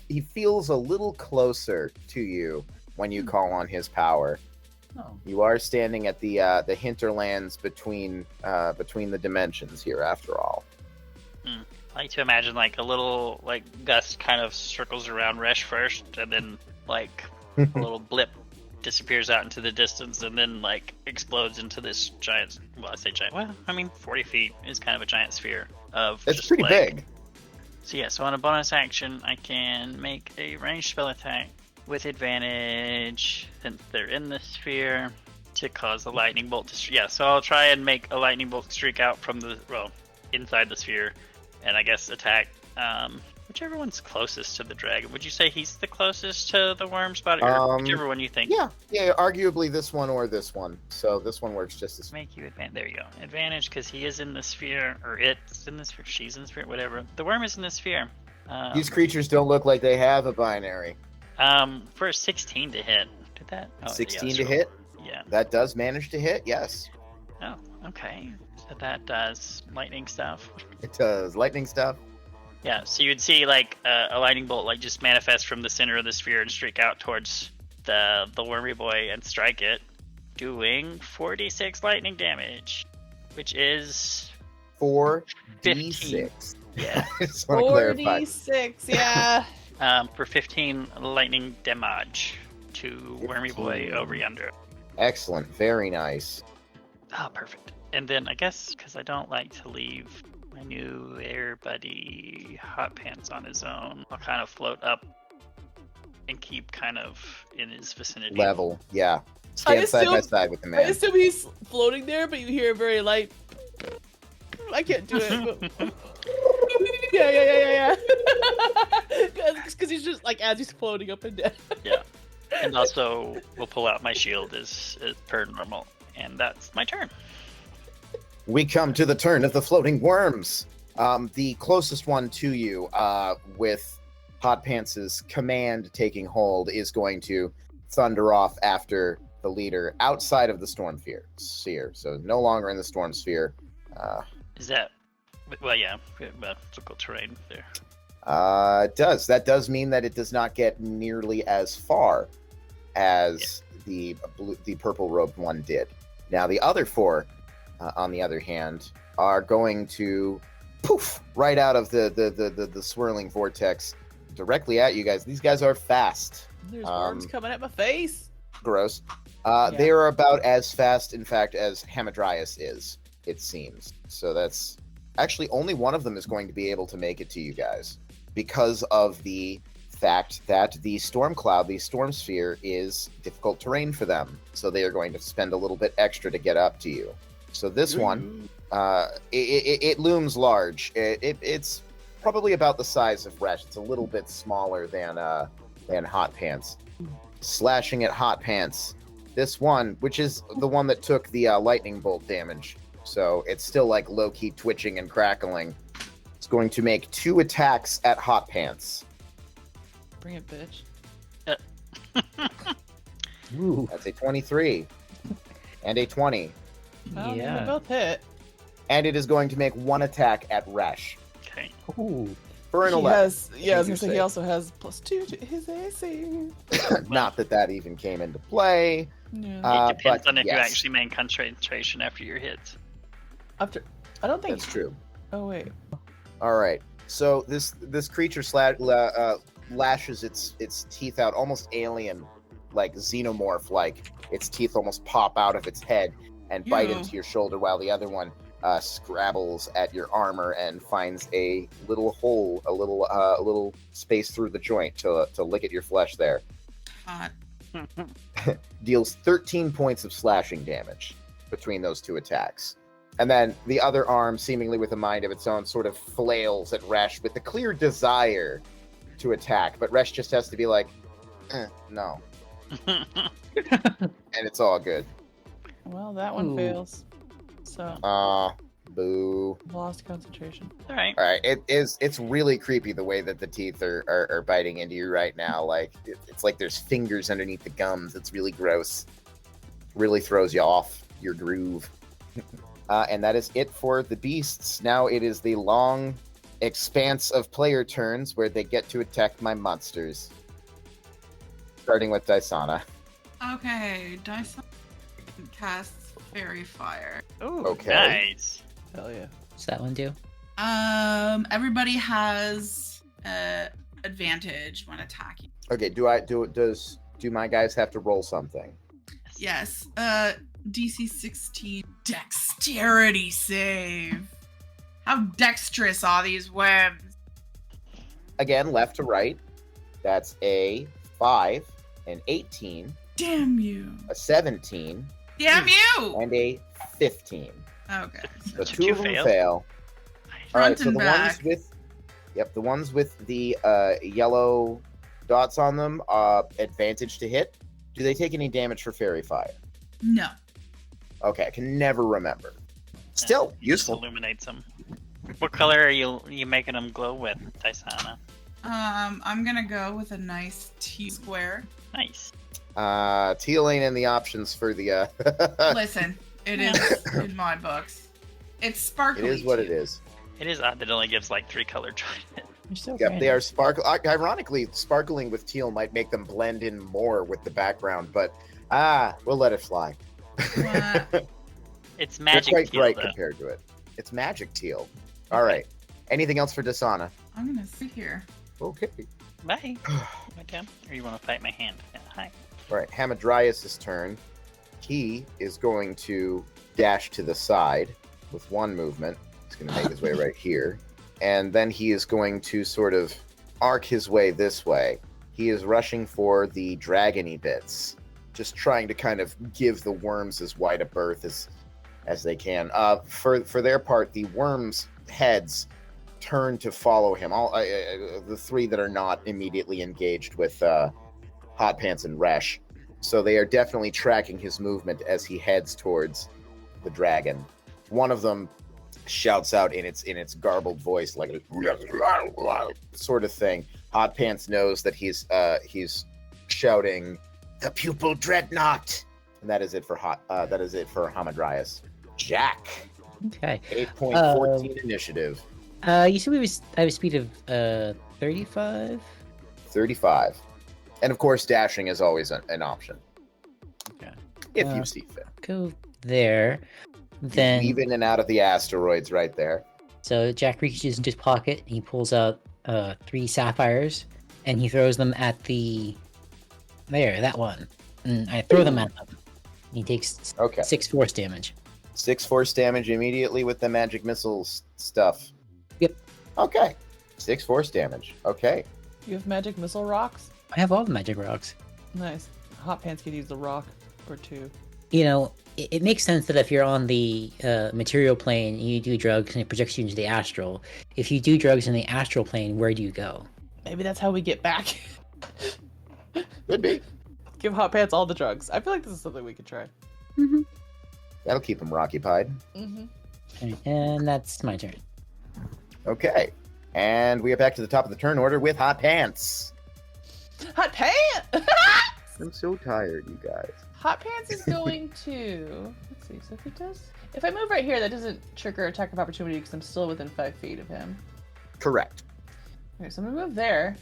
he feels a little closer to you when you call on his power. Oh. You are standing at the hinterlands between the dimensions here, after all. I like to imagine like a little like gust kind of circles around Resh first, and then like a little blip disappears out into the distance, and then like explodes into this giant. Well, I say giant. Well, I mean 40 feet is kind of a giant sphere of. It's just, pretty like, big. So yeah, so on a bonus action, I can make a ranged spell attack with advantage since they're in the sphere to cause a lightning bolt to. Yeah, so I'll try and make a lightning bolt streak out from inside the sphere, and I guess attack whichever one's closest to the dragon. Would you say he's the closest to the worm spot, or whichever one you think? Yeah, arguably this one or this one. So this one works just as. Make you advantage. There you go. Advantage because he is in the sphere, or it's in the sphere. She's in the sphere. Whatever. The worm is in the sphere. These creatures don't look like they have a binary. For a 16 to hit. Did that? Oh, 16 yeah, to hit. Yeah. That does manage to hit. Yes. Oh, okay. So that does lightning stuff. It does lightning stuff. Yeah. So you'd see like a lightning bolt like just manifest from the center of the sphere and streak out towards the wormy boy and strike it, doing 4d6 lightning damage, which is 4d6. Yeah. I just want to clarify. 46, yeah. For 15 lightning damage to wormy boy over yonder. Excellent. Very nice. Ah, perfect. And then I guess because I don't like to leave my new air buddy Hot Pants on his own, I'll kind of float up and keep kind of in his vicinity. Level. Yeah. Stand side by side with the I man. assume he's floating there, but you hear a very light. I can't do it. But... yeah. Because he's just like as he's floating up and down. Yeah. And also, we'll pull out my shield as per normal. And that's my turn. We come to the turn of the floating worms. The closest one to you, with Hot Pants' command taking hold, is going to thunder off after the leader outside of the storm sphere. So no longer in the storm sphere. Is that... Well, yeah. Difficult terrain there. It does. That does mean that it does not get nearly as far as the purple-robed one did. Now, the other 4, on the other hand, are going to poof right out of the swirling vortex directly at you guys. These guys are fast. There's worms coming at my face. Gross. They are about as fast, in fact, as Hamadryas is, it seems. So that's... Actually, only one of them is going to be able to make it to you guys because of the fact that the storm cloud, the storm sphere, is difficult terrain for them. So they are going to spend a little bit extra to get up to you. So this one, it looms large. It's probably about the size of Resh. It's a little bit smaller than Hot Pants. Slashing at Hot Pants. This one, which is the one that took the lightning bolt damage, so it's still like low-key twitching and crackling. It's going to make 2 attacks at Hot Pants. Bring it, bitch. Ooh. That's a 23 and a 20. Well, Yeah. they both hit. And it is going to make 1 attack at Resh Okay. Ooh. for an He 11. has, yeah, I was Can you gonna say he say? also has +2 to his AC. Not that even came into play. Yeah. It depends But on if you yes, actually maintain concentration after your hits. After, I don't think. that's true. Oh wait. All right. So this creature lashes its teeth out, almost alien, like xenomorph, like its teeth almost pop out of its head and bite Ew. into your shoulder, while the other one scrabbles at your armor and finds a little hole, a little space through the joint to lick at your flesh there. Hot. Deals 13 points of slashing damage between those 2 attacks. And then the other arm, seemingly with a mind of its own, sort of flails at Resh with the clear desire to attack. But Resh just has to be like, no. And it's all good. Well, that one Ooh. fails. So Boo. lost concentration. All right. All right, it's really creepy the way that the teeth are biting into you right now. Like it's like there's fingers underneath the gums. It's really gross. Really throws you off your groove. And that is it for the beasts. Now it is the long expanse of player turns where they get to attack my monsters. Starting with Dysana. Okay, Dyson casts Fairy Fire. Ooh, Okay. nice. Hell yeah. What's that one do? Everybody has advantage when attacking. Okay, do my guys have to roll something? Yes. DC 16 dexterity save. How dexterous are these worms? Again, left to right. That's a 5, an 18, Damn you. a 17, Damn you. and a 15. Okay. So Did 2 you of them fail? fail. All Front right, so and the back. ones with, the ones with the yellow dots on them, advantage to hit. Do they take any damage for fairy fire? No. Okay, I can never remember. Still useful. Illuminates them. What color are you making them glow with, Dysana? I'm gonna go with a nice T square. Nice. Teal ain't in the options for the. Listen, it is in my books. It's sparkly. It is what too. it is. It is odd that it only gives like 3 color choices. You're so Yep, they random. are sparkle. Ironically, sparkling with teal might make them blend in more with the background, but we'll let it fly. What? It's They're magic quite teal, bright though. compared to it. It's magic teal. All right. Anything else for Dasana? I'm gonna sit here. Okay. Bye. My turn. Or you want to fight my hand? Yeah, hi. All right. Hamadryas' turn. He is going to dash to the side with 1 movement. He's going to make his way right here. And then he is going to sort of arc his way this way. He is rushing for the dragony bits, just trying to kind of give the worms as wide a berth as they can. For their part, the worms' heads turn to follow him. All the 3 that are not immediately engaged with Hot Pants and Resh. So they are definitely tracking his movement as he heads towards the dragon. One of them shouts out in its garbled voice, like a sort of thing. Hot Pants knows that he's shouting, "The pupil dreadnought," and that is it for Hamadryas. Jack, Okay. 8.14 initiative, You said I have a speed of 35. 35, and of course dashing is always an option. Okay. If you see fit. Go there. Then Weave in and out of the asteroids right there. so Jack reaches into his pocket and he pulls out 3 sapphires and he throws them at that one. And I throw them at them. And he takes Okay. 6 force damage. 6 force damage immediately with the magic missiles stuff. Yep. Okay. 6 force damage. Okay. You have magic missile rocks? I have all the magic rocks. Nice. Hot Pants could use a rock or 2. You know, it makes sense that if you're on the material plane and you do drugs and it projects you into the astral, if you do drugs in the astral plane, where do you go? Maybe that's how we get back. Could be. Give Hot Pants all the drugs. I feel like this is something we could try. Mm-hmm. That'll keep him occupied. Mm-hmm. Alright, and that's my turn. Okay. And we are back to the top of the turn order with Hot Pants. Hot Pants! I'm so tired, you guys. Hot Pants is going to... Let's see, so if he does... If I move right here, that doesn't trigger attack of opportunity because I'm still within 5 feet of him. Correct. Okay, so I'm gonna move there.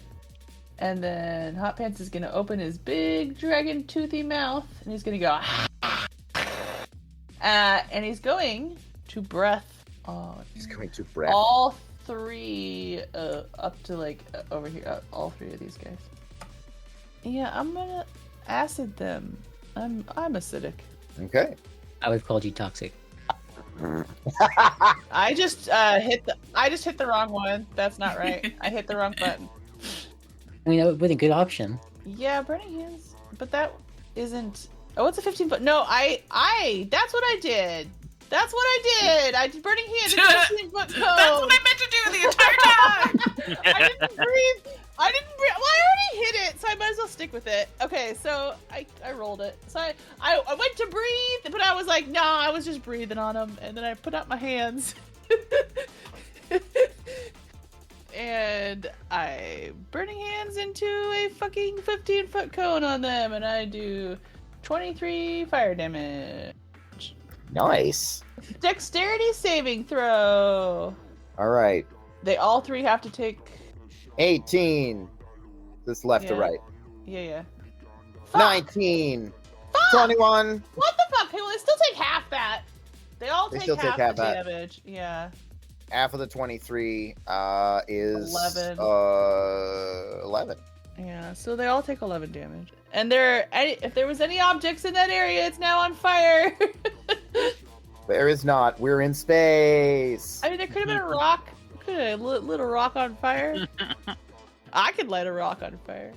And then Hot Pants is gonna open his big dragon toothy mouth, and he's gonna go... and he's going to breath on... He's going to breath. all 3 up to like over here, all 3 of these guys. Yeah, I'm gonna acid them. I'm acidic. Okay. I would have called you toxic. I just hit the wrong one. That's not right. I hit the wrong button. I mean, that would have been a good option. Yeah, burning hands, but that isn't. Oh, it's a 15-foot. No, I. That's what I did. That's what I did. I did burning hands. It's a 15-foot cone. That's what I meant to do the entire time. I didn't breathe. Well, I already hit it, so I might as well stick with it. Okay, so I rolled it. So I went to breathe, but I was like, no, I was just breathing on him, and then I put out my hands. And I burning hands into a fucking 15-foot cone on them, and I do 23 fire damage. Nice. Dexterity saving throw. All right. They all 3 have to take... 18. This left to Yeah. right. Yeah. 19. Fuck! 21. What the fuck? Well, they still take half that. They all They take still half take half the that. damage. Yeah. Half of the 23 is 11. 11. Yeah, so they all take 11 damage. And if there was any objects in that area, it's now on fire. There is not. We're in space. I mean, there could have been a rock. Could have lit a rock on fire. I could light a rock on fire.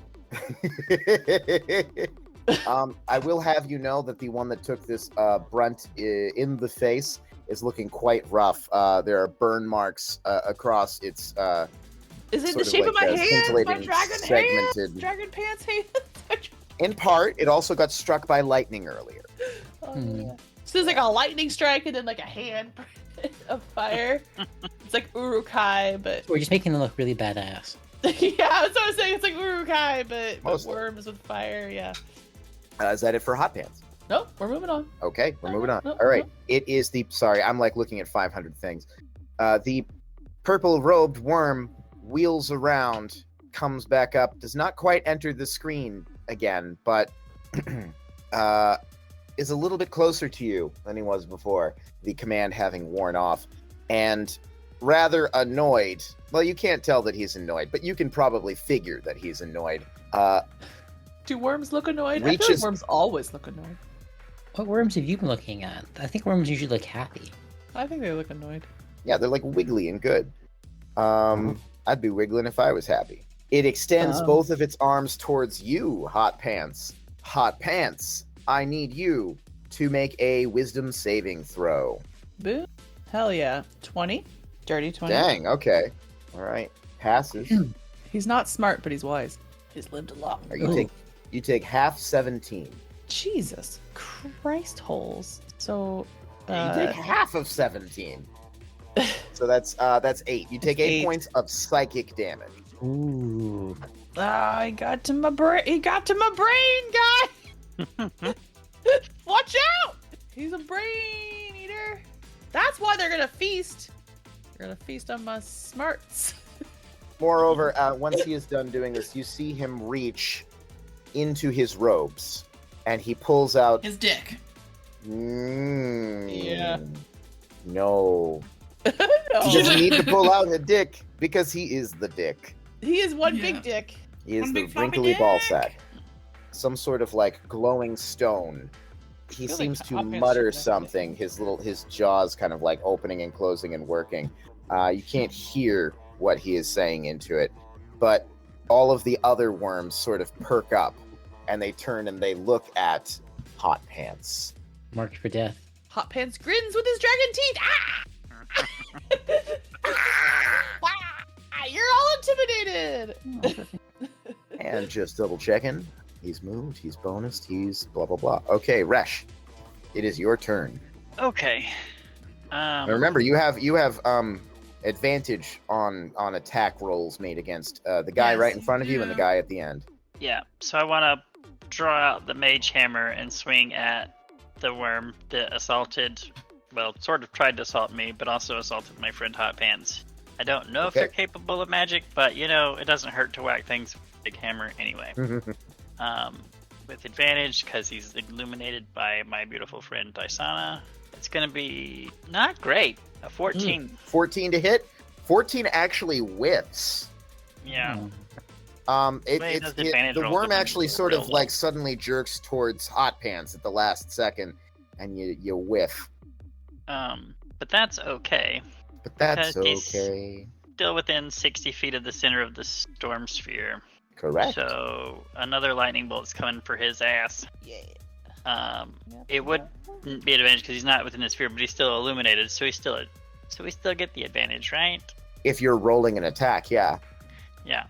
I will have you know that the one that took this brunt in the face is looking quite rough. There are burn marks across its Is it sort the of shape of like, my hands? My scintillating, dragon segmented- hands? Dragon pants hands? In part, it also got struck by lightning earlier. Oh, yeah. So there's like a lightning strike and then like a hand of fire. It's like Urukai, but We're just making them look really badass. yeah, that's what I was saying. It's like Urukai, but Mostly. worms with fire. Yeah. Is that it for Hot Pants? Nope, we're moving on. Okay, we're moving on. Nope, All right, nope. it is the... Sorry, I'm like looking at 500 things. The purple-robed worm wheels around, comes back up, does not quite enter the screen again, but is a little bit closer to you than he was before, the command having worn off, and rather annoyed. Well, you can't tell that he's annoyed, but you can probably figure that he's annoyed. Do worms look annoyed? I feel Reaches- like worms always look annoyed. What worms have you been looking at? I think worms usually look happy. I think they look annoyed. Yeah, they're like wiggly and good. I'd be wiggling if I was happy. It extends Oh. both of its arms towards you, Hot Pants. Hot Pants, I need you to make a wisdom saving throw. Boo. Hell yeah. 20. Dirty 20. Dang, okay. All right. Passes. He's not smart, but he's wise. He's lived a lot. Or you take half 17. Jesus Christ holes. So, You take half of 17. So that's 8. You take 8 8. points of psychic damage. Ooh. he got to my brain. He got to my brain, guy. Watch out! He's a brain eater. That's why they're gonna feast. They're gonna feast on my smarts. Moreover, once he is done doing this, you see him reach into his robes, and he pulls out... His dick. Yeah. No. No. He doesn't need to pull out a dick, because he is the dick. He is one Yeah. big dick. He is One the big floppy wrinkly ball dick. sack. Some sort of, like, glowing stone. He feel like seems to Hot Pants mutter should know something, his jaws kind of, like, opening and closing and working. You can't hear what he is saying into it, but all of the other worms sort of perk up, and they turn and they look at Hot Pants. Marked for death. Hot Pants grins with his dragon teeth. Ah! You're all intimidated. And just double checking. He's moved, he's bonused, he's blah, blah, blah. Okay, Resh, it is your turn. Okay. Now remember, you have advantage on attack rolls made against the guy Yes, right in front of you and the you. guy at the end. Yeah, so I want to draw out the mage hammer and swing at the worm that assaulted, well, sort of tried to assault me, but also assaulted my friend Hot Pants. I don't know if they're capable of magic, but you know, it doesn't hurt to whack things with a big hammer anyway. With advantage, because he's illuminated by my beautiful friend Dysana. It's going to be not great. A 14. 14 to hit. 14 actually whiffs. Yeah. The worm actually sort of like suddenly jerks towards Hot Pants at the last second, and you whiff. But that's okay. But that's okay. He's still within 60 feet of the center of the storm sphere. Correct. So another lightning bolt's coming for his ass. Yeah. It would be an advantage because he's not within the sphere, but he's still illuminated, so we still get the advantage, right? If you're rolling an attack, yeah. Yeah.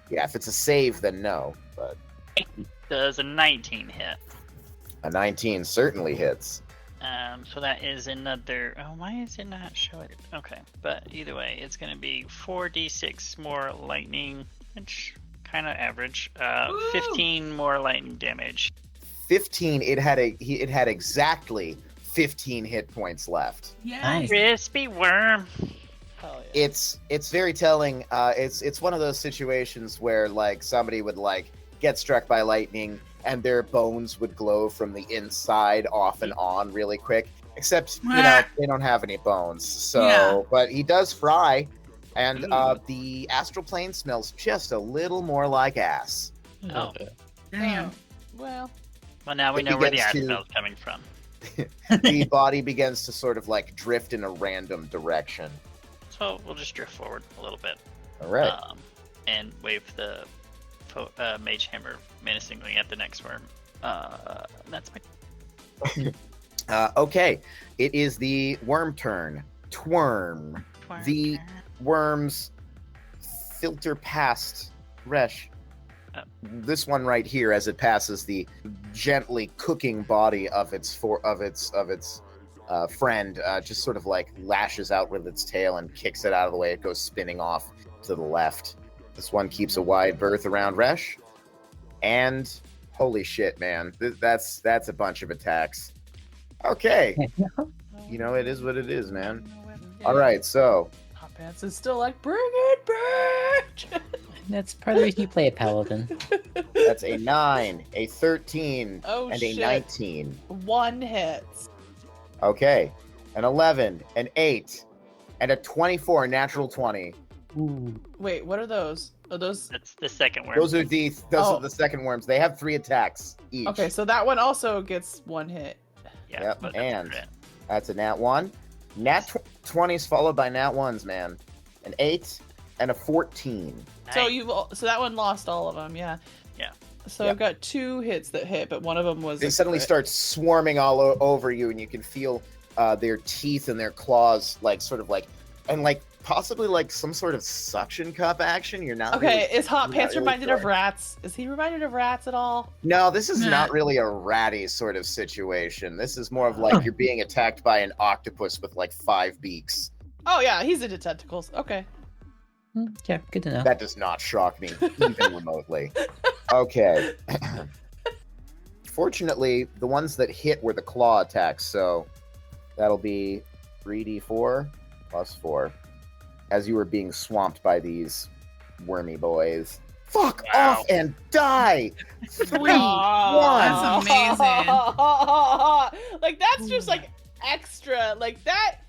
Yeah, if it's a save, then no. But Does a 19 hit? a 19 certainly hits. So that is another. Oh, why is it not showing? Okay, but either way, it's going to be 4d6 more lightning, which kind of average. 15 more lightning damage. 15. It had exactly 15 hit points left. Yeah. Nice. Crispy worm. Hell yeah. It's very telling. It's one of those situations where like somebody would like get struck by lightning and their bones would glow from the inside off and on really quick. Except they don't have any bones. So, but he does fry, and the astral plane smells just a little more like ass. Oh. Damn. Well, Now we know where the ass smell's coming from. The body begins to sort of like drift in a random direction. So we'll just drift forward a little bit. All right. And wave the mage hammer menacingly at the next worm. That's my... Okay. It is the worm turn. Twerm. The worms filter past Resh. This one right here, as it passes the gently cooking body of its friend, just sort of like lashes out with its tail and kicks it out of the way. It goes spinning off to the left. This one keeps a wide berth around Resh, and holy shit, man, that's a bunch of attacks. Okay, you know it is what it is, man. All right, so Hot Pants is still like, bring it back. That's part of the reason you play a paladin. that's a 9, a 13, and shit. a 19. 1 hits. Okay, an 11, an 8, and a 24, natural 20. Ooh. Wait, what are those? Are those? That's the second worm. Those are the second worms. They have 3 attacks each. Okay, so that one also gets 1 hit. Yeah, Yep, but and that's a nat 1. Nat 20s followed by nat 1s, man. An 8 and a 14. So so that one lost all of them, yeah. Yeah. So I've got 2 hits that hit, but one of them was. They suddenly start swarming all over you, and you can feel their teeth and their claws, like sort of like, and like possibly like some sort of suction cup action. You're not. Okay, really, is Hot Pants really reminded sure. of rats? Is he reminded of rats at all? No, this is not really a ratty sort of situation. This is more of like you're being attacked by an octopus with like 5 beaks. Oh yeah, he's into tentacles. Okay. Yeah, good to know. That does not shock me even remotely. Okay. Fortunately, the ones that hit were the claw attacks, so that'll be 3d4 plus 4. As you were being swamped by these wormy boys. Fuck off and die! 3, 1. That's amazing. Like that's just like extra. Like that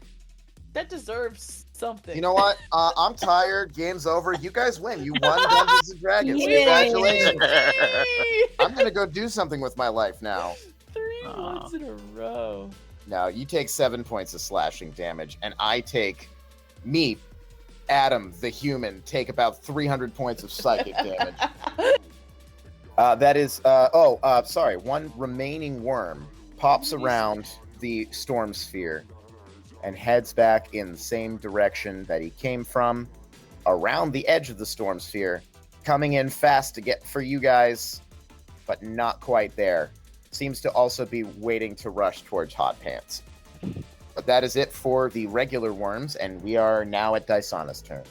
deserves something. You know what? I'm tired. Game's over. You guys win. You won Dungeons and Dragons. Yay. Congratulations. I'm gonna go do something with my life now. 3 ones in a row. Now you take 7 points of slashing damage, and I take Adam, the human, take about 300 points of psychic damage. That is, sorry. One remaining worm pops around the storm sphere and heads back in the same direction that he came from, around the edge of the storm sphere, coming in fast to get for you guys, but not quite there. Seems to also be waiting to rush towards Hot Pants. But that is it for the regular worms, and we are now at Dysana's turn.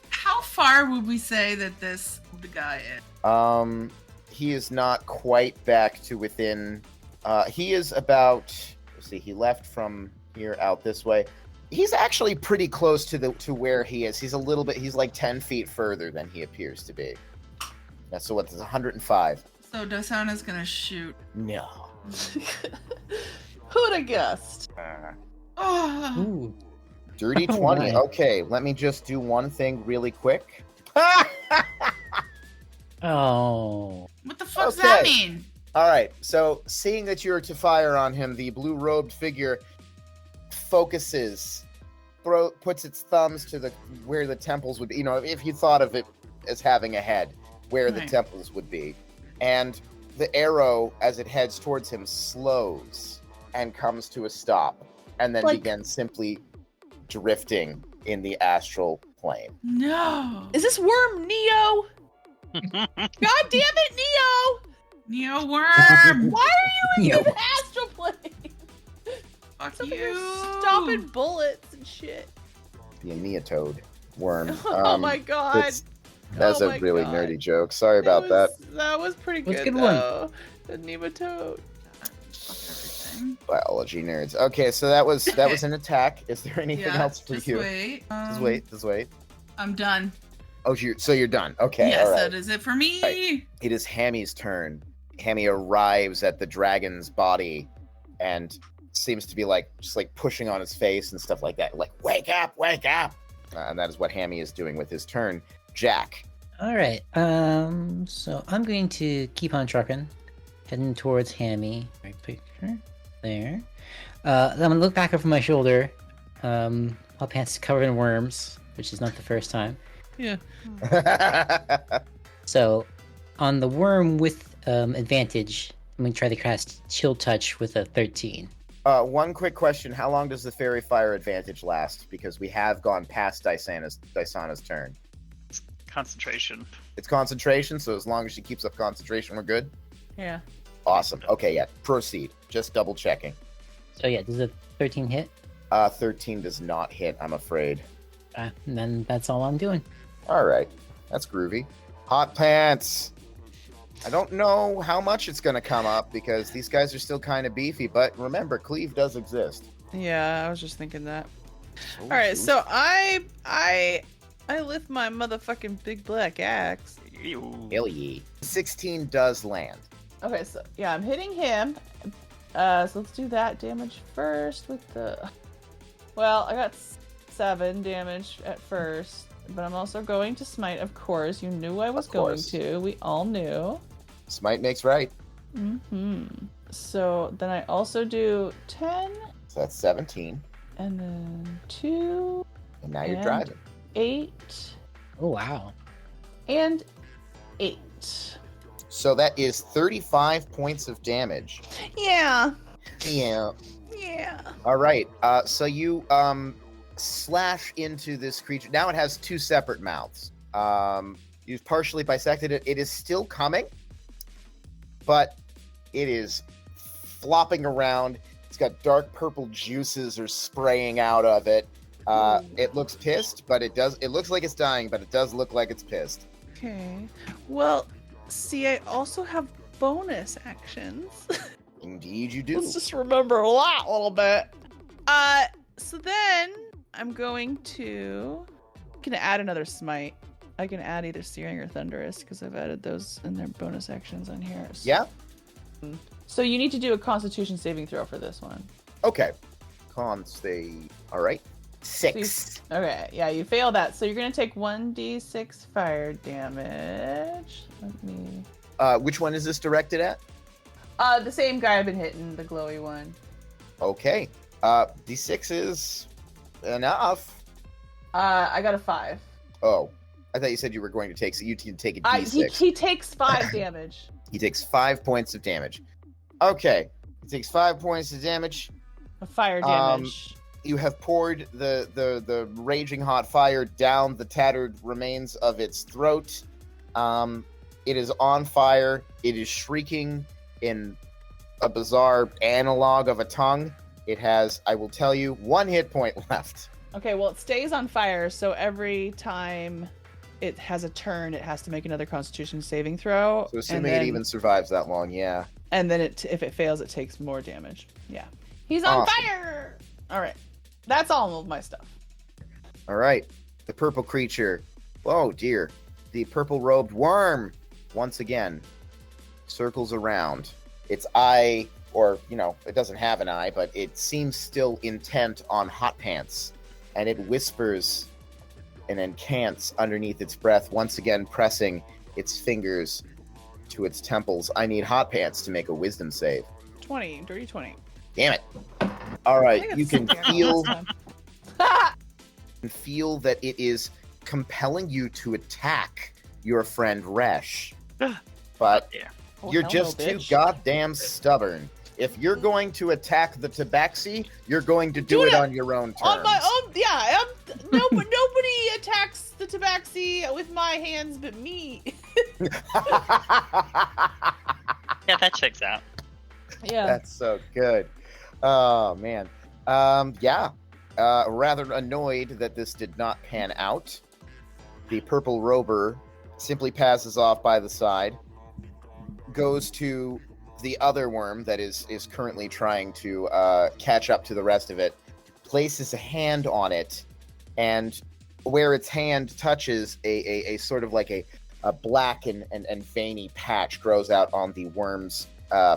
How far would we say that this guy is? He is not quite back to within. He is about. Let's see. He left from here out this way. He's actually pretty close to where he is. He's a little bit. He's like 10 feet further than he appears to be. Yeah, so what's 105? So Dysana's gonna shoot. No. Who'd have guessed? Oh. Ooh. Dirty Oh, 20. my. Okay, let me just do one thing really quick. Oh. What the fuck does that mean? All right, so seeing that you're to fire on him, the blue-robed figure focuses, puts its thumbs to where the temples would be. You know, if you thought of it as having a head, where the Right. temples would be. And the arrow, as it heads towards him, slows and comes to a stop, and then begins simply drifting in the astral plane. No. Is this worm Neo? God damn it, Neo! Neo worm. Why are you in Neo. the astral plane? Fuck Somebody you. stopping bullets and shit. The nematode worm. Oh my god. That's Oh a my really God. nerdy joke. Sorry about that. That was pretty That's good, a good one. though. The nematode. Everything. Biology nerds. Okay, so that was an attack. Is there anything Yeah, else for just you? wait. Just wait. I'm done. Oh, so you're done. Okay, Yes, all right. that is it for me. Right. It is Hammy's turn. Hammy arrives at the dragon's body and seems to be just pushing on his face and stuff like that. Like, wake up! And that is what Hammy is doing with his turn. Jack. All right. So I'm going to keep on trucking, heading towards Hammy. Right picture there. Then I'm gonna look back over my shoulder. My pants is covered in worms, which is not the first time. Yeah. So, on the worm with advantage, I'm gonna try to cast Chill Touch with a 13. One quick question. How long does the fairy fire advantage last? Because we have gone past Dysana's turn. Concentration. It's concentration, so as long as she keeps up concentration, we're good? Yeah. Awesome. Okay, yeah. Proceed. Just double checking. So yeah, does a 13 hit? 13 does not hit, I'm afraid. And then that's all I'm doing. All right. That's groovy. Hot pants. I don't know how much it's going to come up because these guys are still kind of beefy, but remember, cleave does exist. Yeah, I was just thinking that. Oh, All right, shoot. so I lift my motherfucking big black axe. Hell yeah. 16 does land. Okay, so yeah, I'm hitting him. So let's do that damage first with the. Well, I got 7 damage at first, but I'm also going to smite. Of course, you knew I was Of going course. to. We all knew. Smite makes right. So then I also do 10, So that's 17. and then 2, And now you're And- driving. 8, Oh wow. and 8. So that is 35 points of damage. Yeah. Yeah. Yeah. All right. So you slash into this creature. Now it has 2 separate mouths. You've partially bisected it. It is still coming, but it is flopping around. It's got dark purple juices are spraying out of it. It looks pissed, but it looks like it's dying, but it does look like it's pissed. Okay. Well, see, I also have bonus actions. Indeed you do. Let's just remember a little bit. So then I'm going to add another smite. I can add either Searing or Thunderous because I've added those in their bonus actions on here. So, Yeah? So you need to do a Constitution saving throw for this one. Okay. Con stay. All right. 6. Okay, yeah, you fail that. So you're gonna take 1d6 fire damage. Let me. Which one is this directed at? The same guy I've been hitting, the glowy one. Okay. D6 is enough. I got a 5. Oh, I thought you said you were going to take. So you can take a D6. He takes 5 damage. He takes 5 points of damage. Okay. He takes 5 points of damage. Of fire damage. You have poured the raging hot fire down the tattered remains of its throat. It is on fire. It is shrieking in a bizarre analog of a tongue. It has, I will tell you, 1 hit point left. Okay, well, it stays on fire, so every time it has a turn, it has to make another Constitution saving throw. So assuming it even survives that long, yeah. And then if it fails, it takes more damage. Yeah. He's on fire! All right. That's all of my stuff. All right. The purple creature. Oh, dear. The purple-robed worm, once again, circles around. Its eye, or, it doesn't have an eye, but it seems still intent on Hot Pants. And it whispers and encants underneath its breath, once again pressing its fingers to its temples. I need Hot Pants to make a wisdom save. 20. Dirty 20. Damn it. All right. You can feel that it is compelling you to attack your friend Resh. But you're just too goddamn stubborn. If you're going to attack the tabaxi, you're going to do it on your own terms. On my own, yeah. Nobody attacks the tabaxi with my hands but me. Yeah, that checks out. Yeah. That's so good. Oh, man. Rather annoyed that this did not pan out. The purple rober simply passes off by the side, goes to the other worm that is currently trying to catch up to the rest of it, places a hand on it, and where its hand touches, a sort of like a black and veiny patch grows out on the worm's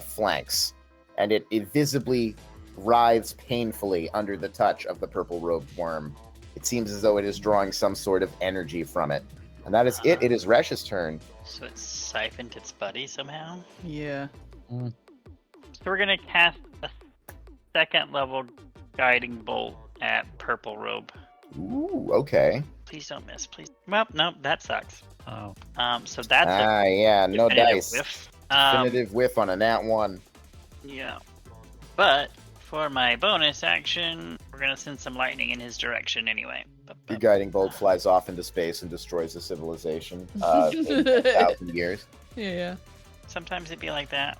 flanks, and it visibly writhes painfully under the touch of the purple-robed worm. It seems as though it is drawing some sort of energy from it. And that is it. It is Resh's turn. So it's siphoned its buddy somehow? Yeah. So we're going to cast a 2nd level guiding bolt at Purple Robe. Ooh, okay. Please don't miss, please. Well, no, that sucks. Oh. So that's no dice. Whiff. Definitive whiff on a nat 1. Yeah. But for my bonus action, we're going to send some lightning in his direction anyway. Your guiding bolt flies off into space and destroys a civilization in 1,000 years. Yeah. Sometimes it'd be like that.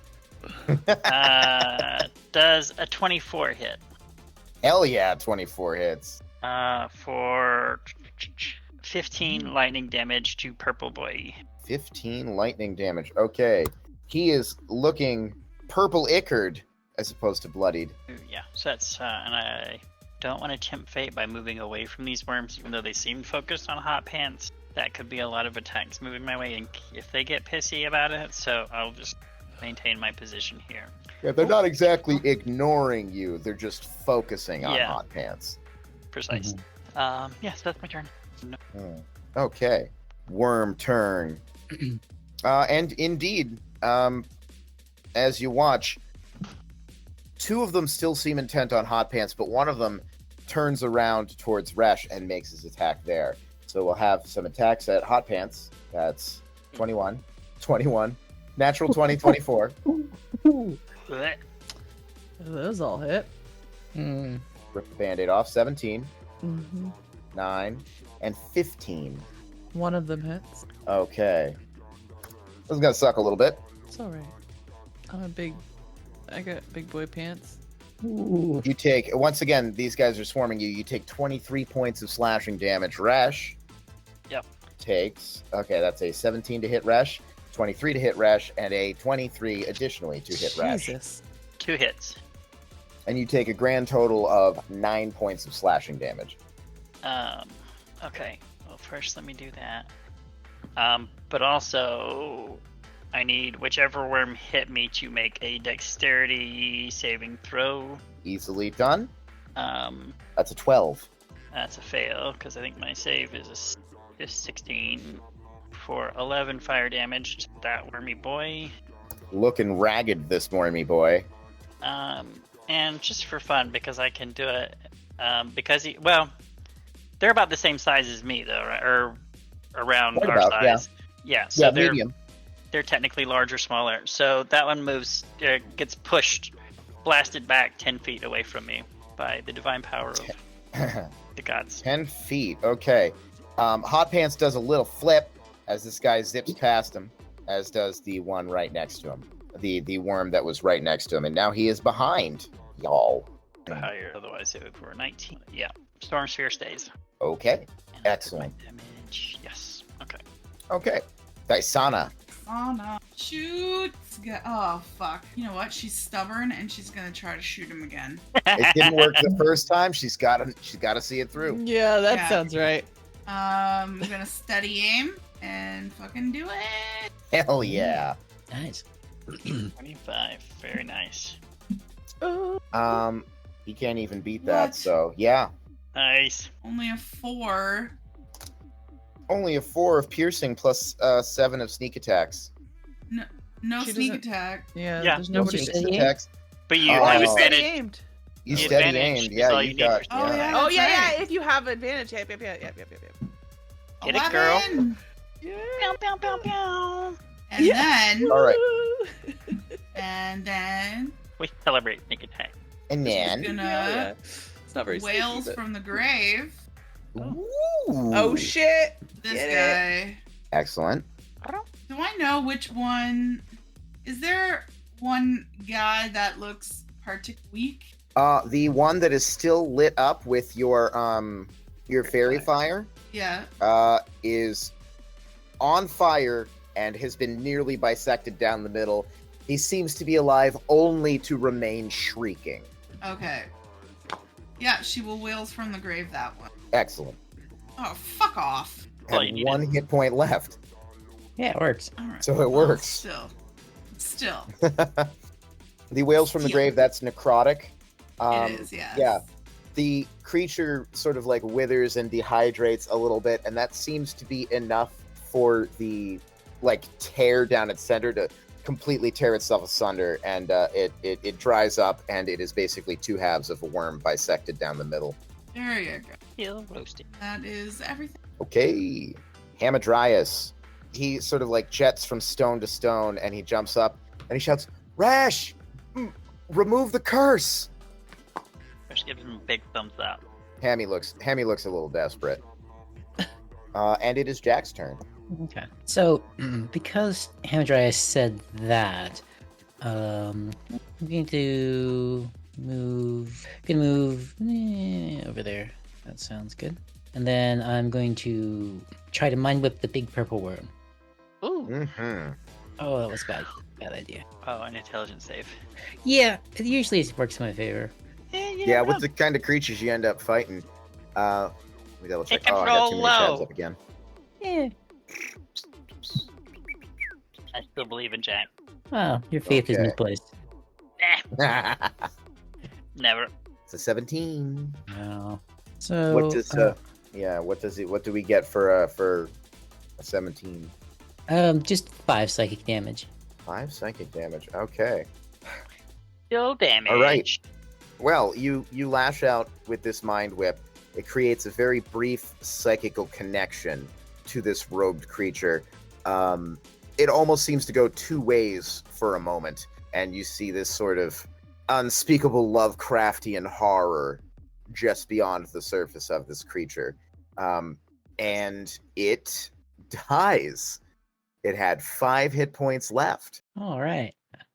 Does a 24 hit? Hell yeah, 24 hits. For 15 lightning damage to Purple Boy. 15 lightning damage. Okay. He is looking purple-ickered as opposed to bloodied. Yeah, so that's, and I don't want to tempt fate by moving away from these worms, even though they seem focused on Hot Pants. That could be a lot of attacks moving my way, and if they get pissy about it, so I'll just maintain my position here. Yeah, they're not exactly ignoring you. They're just focusing on Hot Pants. Precisely. Yes, that's my turn. No. Okay. Worm turn. And indeed, as you watch, 2 of them still seem intent on Hot Pants, but one of them turns around towards Resh and makes his attack there. So we'll have some attacks at Hot Pants. That's 21, natural 20, 24. Those all hit. Rip the Band-Aid off. 17, 9, and 15. One of them hits. Okay. This is going to suck a little bit. It's alright. I got big boy pants. Ooh. You take, once again, these guys are swarming you. You take 23 points of slashing damage. Resh takes, that's a 17 to hit Resh, 23 to hit Resh, and a 23 additionally to hit Resh. Jesus. 2 hits. And you take a grand total of 9 points of slashing damage. Okay. Well, first let me do that. But also, I need whichever worm hit me to make a dexterity saving throw. Easily done. That's a 12. That's a fail, because I think my save is a 16 for 11 fire damage to that wormy boy. Looking ragged, this wormy boy. And just for fun, because I can do it, because they're about the same size as me, though, right? Or around What our about, size. Yeah, so they're medium. They're technically larger, smaller. So that one moves, gets pushed, blasted back 10 feet away from me by the divine power of the gods. 10 feet, okay. Hot Pants does a little flip as this guy zips past him, as does the one right next to him. The worm that was right next to him, and now he is behind y'all. Higher, otherwise it would be 19. Yeah, Storm Sphere stays. Okay. And Excellent. Damage. Yes. Okay. Okay. Dysana. Oh no. Shoot. Oh fuck. You know what? She's stubborn and she's gonna try to shoot him again. It didn't work the first time. She's gotta see it through. Yeah, that Yeah. sounds right. I'm gonna steady aim and fucking do it. Hell yeah. Nice. 25. Very nice. He can't even beat that, What? so yeah. Nice. Only a 4. Only a 4 of piercing plus 7 of sneak attacks. No She sneak doesn't- attack. Yeah, Yeah. there's No nobody. Just sneak steady aim? attacks. But you Oh, have you steady advantage. aimed. You The steady advantage aimed. is Yeah, all you you need got. for Oh, yeah. yeah. Oh That's yeah, right. yeah. If you have advantage, yep. Get it, girl. 11. Pew, pew, pew, pew. And then, All right. and then, We celebrate sneak attack. And she's then. gonna It's not very wails sneaky, but- from the grave. Ooh. Oh shit! This Get guy. Excellent. Do I know which one? Is there one guy that looks particularly weak? The one that is still lit up with your fairy fire Yeah. is on fire and has been nearly bisected down the middle. He seems to be alive only to remain shrieking. Okay. Yeah, she will wails from the grave that one. Excellent. Oh, fuck off. Well, you And need one hit point left, Yeah, it works. All right. so it works. Still. The wails from the Heal. grave, that's necrotic. It is, yes. Yeah. The creature sort of like withers and dehydrates a little bit, and that seems to be enough for the like tear down its center to completely tear itself asunder, and it dries up, and it is basically 2 halves of a worm bisected down the middle. There you go. Heal roasted. That is everything. Okay. Hamadryas. He sort of like jets from stone to stone, and he jumps up and he shouts, "Rash! Remove the curse!" Just give him a big thumbs up. Hammy looks a little desperate. And it is Jack's turn. Okay. So, because Hamadryas said that, I'm going to move. Over there. That sounds good. And then I'm going to try to mind whip the big purple worm. Ooh. Mm-hmm. Oh, that was bad. Bad idea. Oh, an intelligence save. Yeah, it usually works in my favor. Yeah, with the kind of creatures you end up fighting. Let me double check. Hit Oh, I got too control many tabs low. up again. Yeah. I still believe in Jack. Well, your faith is Okay. misplaced. Never. It's a 17. No. So, What does what do we get for a 17? just 5 psychic damage. 5 psychic damage. Okay. Still damage. All right. Well, you lash out with this mind whip. It creates a very brief psychical connection to this robed creature. It almost seems to go 2 ways for a moment, and you see this sort of unspeakable Lovecraftian horror just beyond the surface of this creature. And it dies. It had 5 hit points left. All right.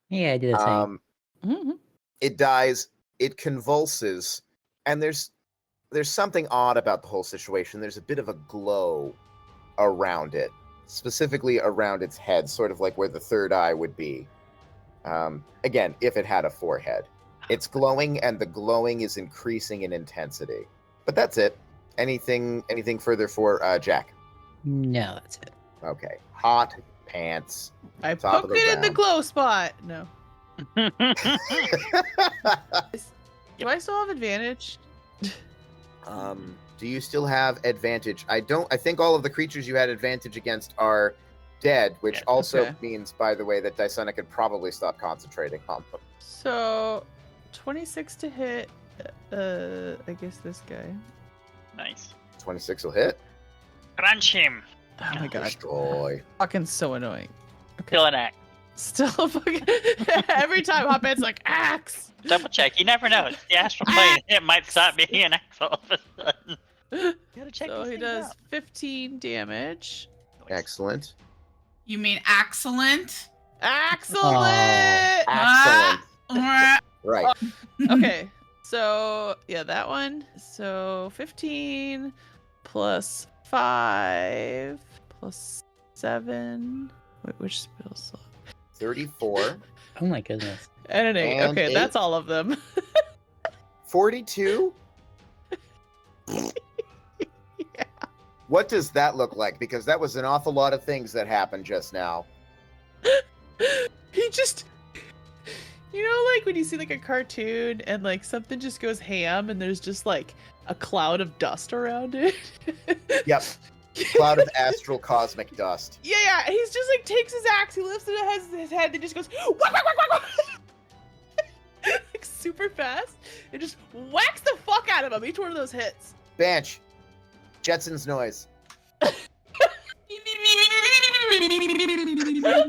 Yeah, I did the same. Mhm. It dies, it convulses, and there's something odd about the whole situation. There's a bit of a glow around it, specifically around its head, sort of like where the third eye would be. Again, if it had a forehead. It's glowing, and the glowing is increasing in intensity. But that's it. Anything further for Jack? No, that's it. Okay. Hot pants. I Top of poked the it in the round. glow spot. No. Do I still have advantage? Do you still have advantage? I think all of the creatures you had advantage against are dead, which Yeah. also Okay. means, by the way, that Dysona could probably stop concentrating on them. So, 26 to hit. I guess this guy. Nice. 26 will hit. Crunch him. Oh my god, Destroy. fucking so annoying. Kill an axe. Still fucking every time Hotman's like axe. Double check. You never know. It's the astral plane. It might stop being an axe all of a sudden. Gotta check So these he things does out. 15 damage. Excellent. You mean excellent? Excellent. Excellent. Ah. Right. Okay, So, yeah, that one. So, 15 plus 5 plus 7. Wait, which spell slot? 34. Oh my goodness. And an 8. And Okay, 8. that's all of them. 42? Yeah. What does that look like? Because that was an awful lot of things that happened just now. He just... You know, like when you see like a cartoon and like something just goes ham and there's just like a cloud of dust around it? Yep. Cloud of astral cosmic dust. Yeah, he's just like takes his axe, he lifts it, has his head, and just goes whack, whack, whack, whack, whack. Like super fast, and just whacks the fuck out of him. Each one of those hits. Bench. Jetsons noise.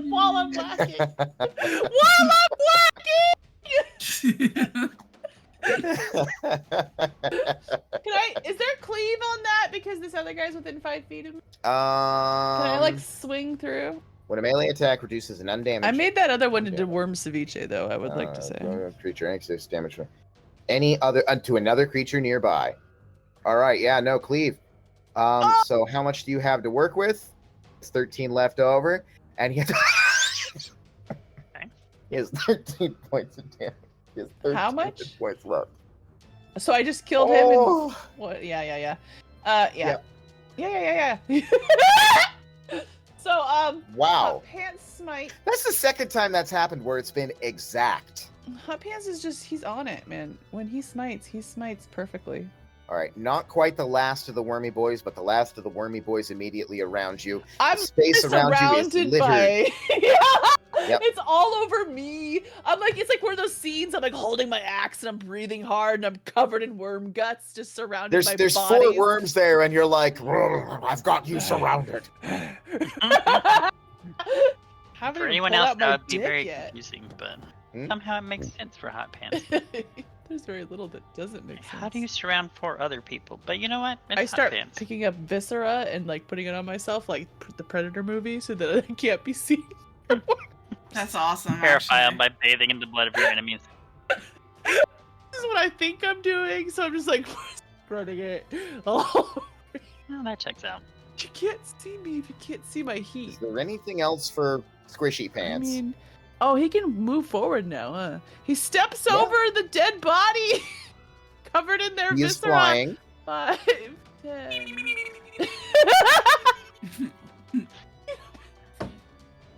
While I'm whacking. While I'm whacking. Is there cleave on that because this other guy's within 5 feet of me? Can I like swing through? When a melee attack reduces an undamaged. I made that other one into worm ceviche though. I would like to say. Creature makes damage from any other to another creature nearby. All right, yeah, no cleave. So how much do you have to work with? It's 13 left over, and he has, he has 13 points of damage. He has 13 How much? points left. So I just killed him. And what? Yeah. Yeah. So Wow. Hot Pants smite. That's the second time that's happened where it's been exact. Hot Pants is he's on it, man. When he smites perfectly. All right, not quite the last of the wormy boys, but the last of the wormy boys immediately around you. I'm space around you is littered. by. Yep. It's all over me. It's like one of those scenes. I'm like holding my axe and I'm breathing hard and I'm covered in worm guts, just surrounded by There's bodies. 4 worms there, and you're like, I've got you surrounded. For anyone else, that would be very confusing, but somehow it makes sense for Hot Pants. There's very little that doesn't make sense. How do you surround 4 other people? But you know what? It's I start Hot Pants. picking up viscera and like putting it on myself, like the Predator movie, so that I can't be seen. That's awesome. Terrify them actually. by bathing in the blood of your enemies. This is what I think I'm doing, so I'm just like spreading it all over. Well, that checks out. You can't see me if you can't see my heat. Is there anything else for Squishy Pants? I mean, oh, he can move forward now, huh? He steps over the dead body, covered in their he is viscera. flying. 5, 10.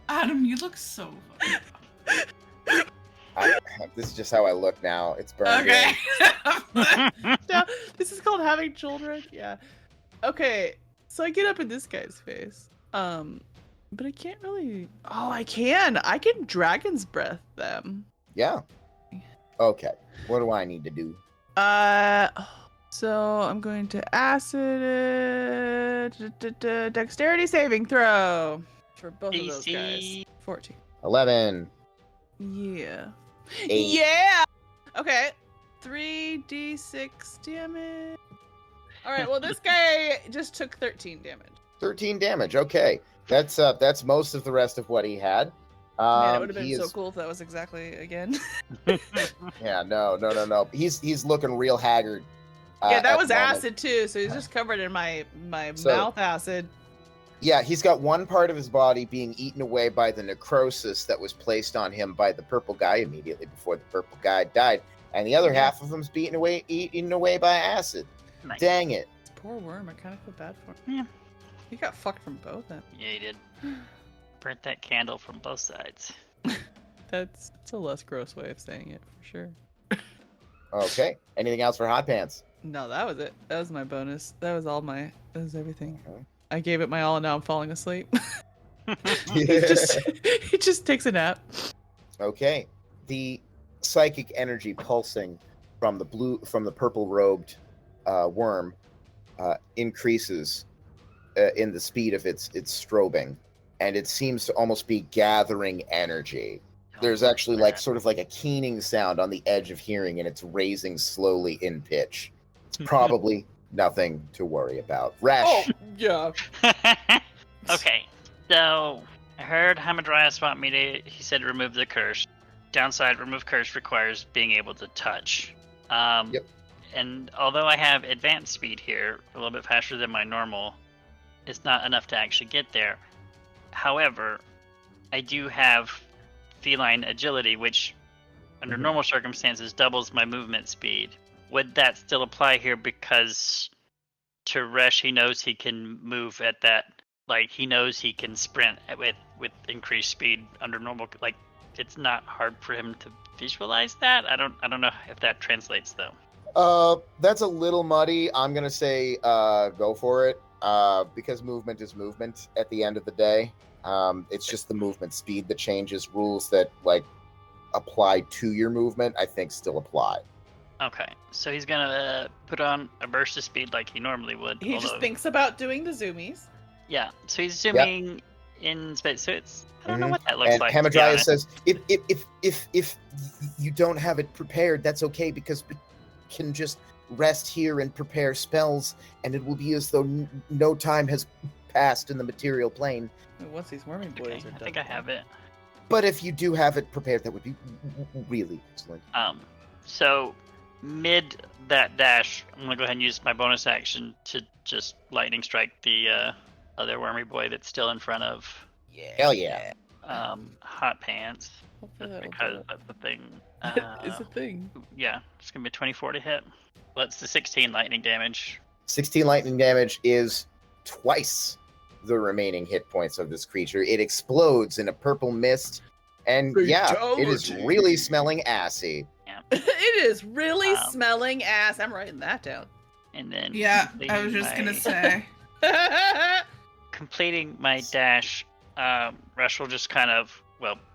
Adam, you look so This is just how I look now. It's burned. okay. No, this is called having children. Yeah. Okay, so I get up in this guy's face. But I can't really. Oh, I can. I can dragon's breath them. Yeah. Okay. What do I need to do? So I'm going to acid it. Dexterity saving throw for both of those guys. 14. 11. Yeah. 8. Yeah. Okay. 3d6 damage. All right. Well, this guy just took 13 damage. 13 damage. Okay. That's most of the rest of what he had. Man, it would have been so cool if that was exactly again. Yeah, no. He's looking real haggard. Yeah, that was acid too, so he's just covered in my mouth acid. Yeah, he's got one part of his body being eaten away by the necrosis that was placed on him by the purple guy immediately before the purple guy died, and the other half of him's eaten away by acid. Nice. Dang it. This poor worm, I kind of feel bad for him. Yeah. He got fucked from both ends. Yeah, he did. Burnt that candle from both sides. That's a less gross way of saying it, for sure. Okay. Anything else for Hot Pants? No, that was it. That was my bonus. That was everything. Okay. I gave it my all and now I'm falling asleep. He he just takes a nap. Okay. The psychic energy pulsing from the purple robed worm increases in the speed of its strobing, and it seems to almost be gathering energy. There's actually sort of like a keening sound on the edge of hearing, and it's raising slowly in pitch. It's probably nothing to worry about. Rash. Oh, yeah. Okay, so I heard Hamadryas want me to, he said remove the curse. Downside, remove curse requires being able to touch. Yep. And although I have advanced speed here, a little bit faster than my normal, it's not enough to actually get there. However, I do have feline agility, which under normal circumstances doubles my movement speed. Would that still apply here? Because to Resh, he knows he can move at that, like he knows he can sprint with increased speed under normal. Like it's not hard for him to visualize that. I don't know if that translates though. That's a little muddy. I'm gonna say go for it. Because movement is movement at the end of the day. It's just the movement speed that changes. Rules that like apply to your movement, I think, still apply. Okay, so he's gonna put on a burst of speed like he normally would. He just thinks about doing the zoomies. Yeah, so he's zooming in space. So it's I don't know what that looks and like. Hamadryas says, if you don't have it prepared, that's okay because we can just rest here and prepare spells, and it will be as though no time has passed in the material plane. Once these worming boys are done. I think I have it. But if you do have it prepared, that would be really excellent. So mid that dash, I'm gonna go ahead and use my bonus action to just lightning strike the other wormy boy that's still in front of. Yeah. Hell yeah. Hot pants. Because that's the thing. It's a thing. Yeah, it's gonna be 24 to hit. Well, it's the 16 lightning damage. 16 lightning damage is twice the remaining hit points of this creature. It explodes in a purple mist, and it is really smelling assy. Yeah. It is really smelling ass. I'm writing that down. And then I was just gonna say. Completing my dash, Rush will just kind of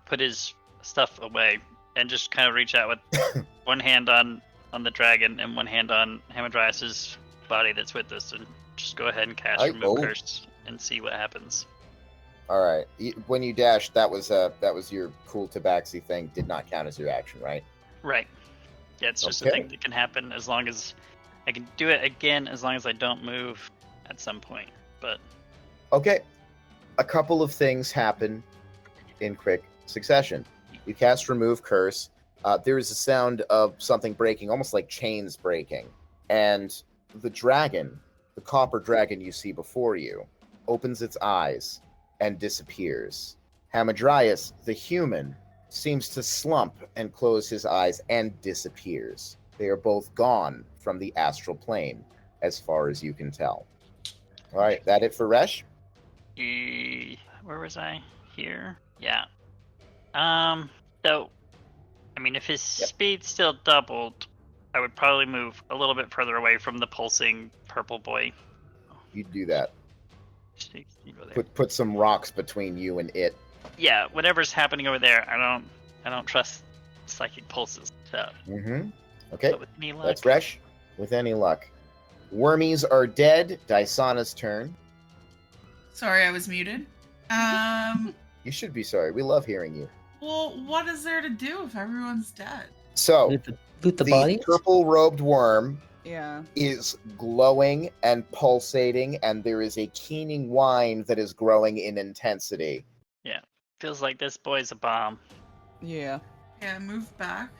put his stuff away and just kind of reach out with one hand on the dragon and one hand on Hamadryas's body that's with us, and just go ahead and cast Remove Curse and see what happens. All right. When you dashed, that was your cool tabaxi thing. Did not count as your action, right? Right. Yeah, it's just a thing that can happen as long as I can do it again, as long as I don't move at some point. But okay, a couple of things happen in quick succession. You cast Remove Curse. There is a sound of something breaking, almost like chains breaking, and the dragon, the copper dragon you see before you, opens its eyes and disappears. Hamadryas, the human, seems to slump and close his eyes and disappears. They are both gone from the astral plane, as far as you can tell. All right, that it for Resh? Where was I? Here? Yeah. So, I mean, if his speed still doubled, I would probably move a little bit further away from the pulsing purple boy. You'd do that. Put some rocks between you and it. Yeah, whatever's happening over there, I don't trust psychic pulses. So. Okay. But with any luck, that's Resh. With any luck. Wormies are dead. Dysana's turn. Sorry, I was muted. You should be sorry. We love hearing you. Well, what is there to do if everyone's dead? So, loot the body? purple-robed worm Yeah. is glowing and pulsating, and there is a keening whine that is growing in intensity. Yeah, feels like this boy's a bomb. Yeah. Yeah, move back.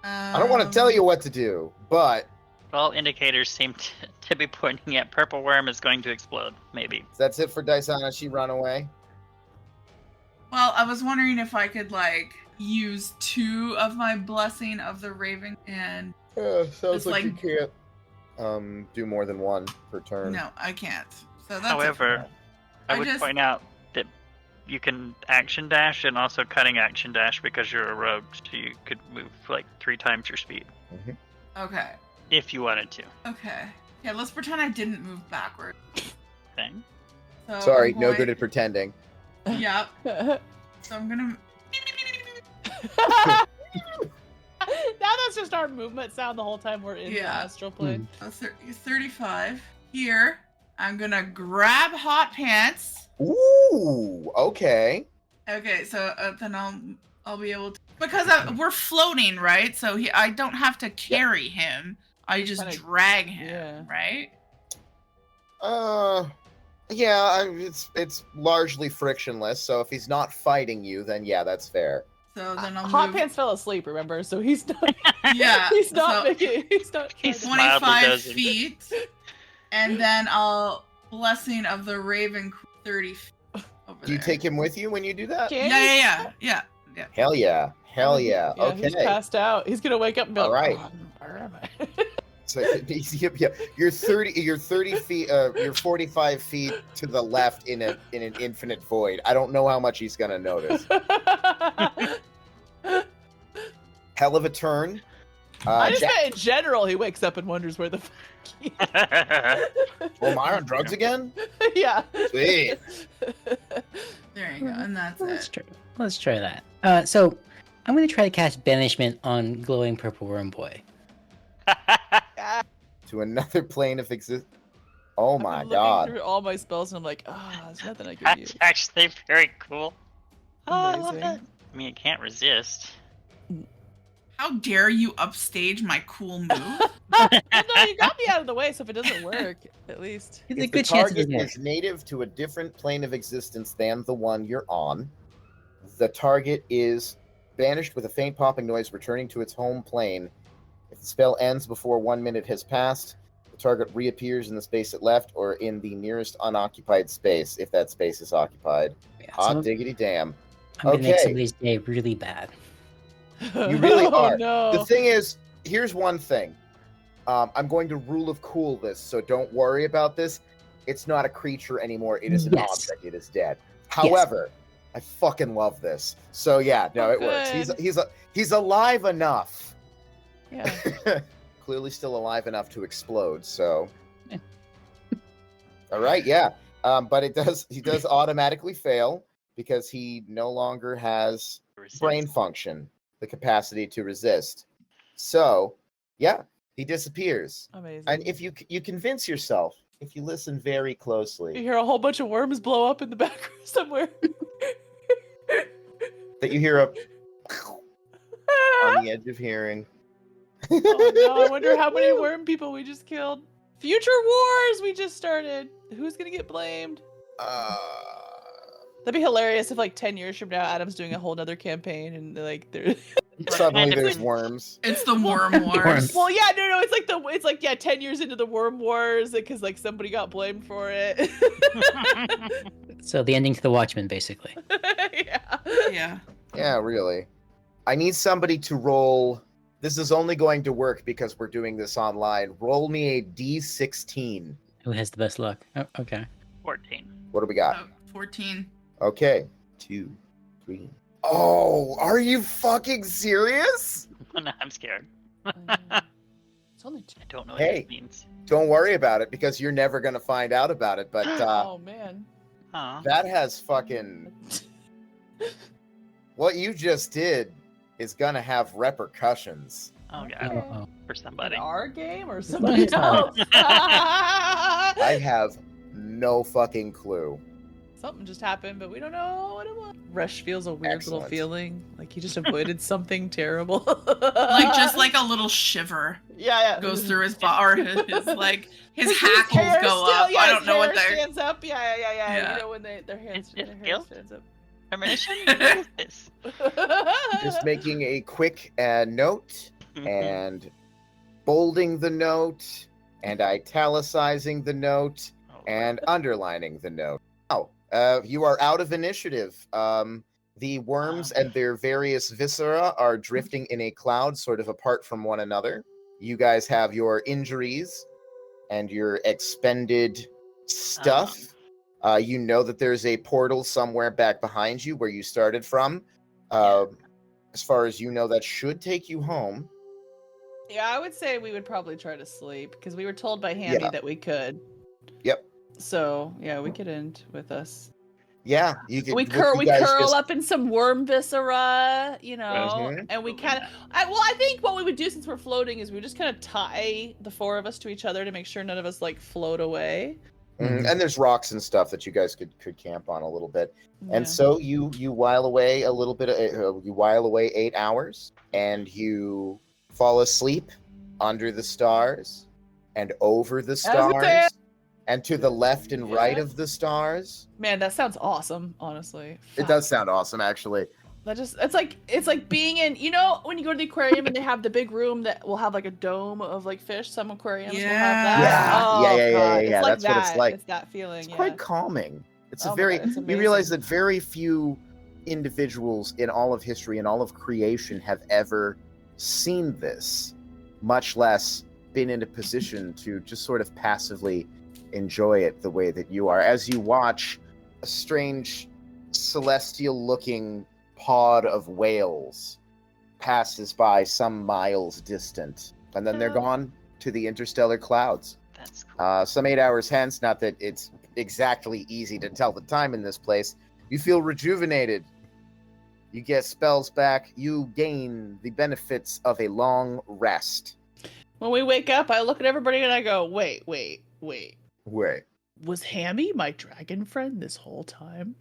I don't want to tell you what to do, but all indicators seem to be pointing at purple worm is going to explode. Maybe that's it for Dysana. She run away. Well, I was wondering if I could use 2 of my blessing of the raven and sounds like you can't do more than 1 per turn. No, I can't. So that's however, I would point out that you can action dash and also cutting action dash because you're a rogue, so you could move 3 times your speed. Okay. If you wanted to. Okay. Yeah, let's pretend I didn't move backward. Okay. So sorry, no good at pretending. Yep. So I'm gonna. Now that's just our movement sound the whole time we're in the astral plane. 35. Here, I'm gonna grab Hot Pants. Ooh, okay. Okay, so then I'll be able to, because we're floating, right? So I don't have to carry him. I just drag him, right? Yeah, it's largely frictionless. So if he's not fighting you, then yeah, that's fair. So then I'll Hot move. Pants fell asleep, remember? So he's not. Yeah. He's not so making. He's not. He's trying to- mildly 25 dozing. feet, and then I'll Blessing of the Raven 30 feet over Do you there. take him with you when you do that? Can Yeah. you? Hell yeah. Hell yeah. Yeah, he's Okay. passed out. He's gonna wake up and be All like, right. "Oh, where am I?" So, yeah, you're 30 feet, you're 45 feet to the left in an infinite void. I don't know how much he's gonna notice. Hell of a turn. I just Jack, meant in general, he wakes up and wonders where the fuck he is. am I on drugs again? Yeah. Sweet. There you go, and that's it. Let's try that. So I'm gonna try to cast Banishment on glowing purple worm boy. To another plane of existence. Oh my I'm looking god. through all my spells and I'm like, there's nothing I can use. That's actually very cool. Oh, I love Amazing. that. I mean, it can't resist. How dare you upstage my cool move? Well, no, you got me out of the way, so if it doesn't work, at least. There's a If good the chance it target doesn't work. is native to a different plane of existence than the one you're on, the target is banished with a faint popping noise returning to its home plane. If the spell ends before 1 minute has passed, the target reappears in the space it left or in the nearest unoccupied space, if that space is occupied. Yeah, Hot diggity damn. I'm gonna make Okay. somebody's day really bad. You really Oh, are. no. The thing is, here's one thing. I'm going to rule of cool this, so don't worry about this. It's not a creature anymore. It is an Yes. object. It is dead. However, I fucking love this. So yeah, no, Oh, it works. good. He's alive enough. Yeah. Clearly still alive enough to explode. So, Yeah. all right, yeah. But he does automatically fail because he no longer has Resist. brain function, the capacity to resist. So, yeah, he disappears. Amazing. And if you convince yourself, if you listen very You closely, hear a whole bunch of worms blow up in the background somewhere. that you hear a on the edge of hearing. Oh no, I wonder how many worm people we just killed. Future wars we just started. Who's gonna get blamed? That'd be hilarious if like 10 years from now Adam's doing a whole nother campaign and like they're Suddenly there's worms. It's the Worm Wars. well yeah, no, it's like 10 years into the worm wars because like somebody got blamed for it. So the ending to the Watchmen, basically. Yeah. Yeah. Yeah, really. I need somebody to roll. This is only going to work because we're doing this online. Roll me a D16. Who has the best luck? Oh, okay. 14. What do we got? Oh, 14. Okay. 2, 3. Oh, are you fucking serious? No, I'm scared. It's only two. I don't know what Hey. this means. Don't worry about it because you're never going to find out about it. But Oh man. Aw. that has fucking. What you just did is going to have repercussions. Oh, Okay. God. Uh-oh. For somebody. In our game or somebody Somebody's not. else? I have no fucking clue. Something just happened, but we don't know what it was. Rush feels a weird little Excellent. feeling, like he just avoided something terrible. Like just like a little shiver yeah, goes through his body, or his like his hair hackles go still- up. yeah, I his don't know what hair they're. stands up. Yeah. Yeah. You know when their hands Is their it hair guilt? stands up. Premonition? What is this? Just making a quick note and bolding the note and italicizing the note Oh, and underlining the note. Now, you are out of initiative. The worms and their various viscera are drifting in a cloud sort of apart from one another. You guys have your injuries and your expended stuff. You know that there's a portal somewhere back behind you where you started from. As far as you know, that should take you home. Yeah, I would say we would probably try to sleep because we were told by Hammy Yeah. that we could. Yep. So yeah, we could end with us. Yeah, you can. We you curl guys up just- in some worm viscera, you know, Mhm. and we kind of. I think what we would do since we're floating is we would just kind of tie the four of us to each other to make sure none of us like float away. Mhm, and there's rocks and stuff that you guys could camp on a little bit. Yeah. And so you while away a little bit. You while away 8 hours, and you fall asleep under the stars, and over the stars, it- and to the left and right Yeah. of the stars. Man, that sounds awesome. Honestly, It does sound awesome, actually. it's like being in, you know, when you go to the aquarium and they have the big room that will have like a dome of like fish. Some aquariums will have that. Yeah. Oh, Yeah. God. Yeah. It's like That's what it's like. It's that feeling. It's Yeah. quite calming. It's Oh a my very. God, it's You realize amazing. that very few individuals in all of history and all of creation have ever seen this, much less been in a position to just sort of passively enjoy it the way that you are. As you watch a strange celestial-looking pod of whales passes by some miles distant, and then they're gone to the interstellar clouds. That's cool. Some 8 hours hence, not that it's exactly easy to tell the time in this place, you feel rejuvenated. You get spells back. You gain the benefits of a long rest. When we wake up, I look at everybody and I go, wait. Wait. Was Hammy my dragon friend this whole time?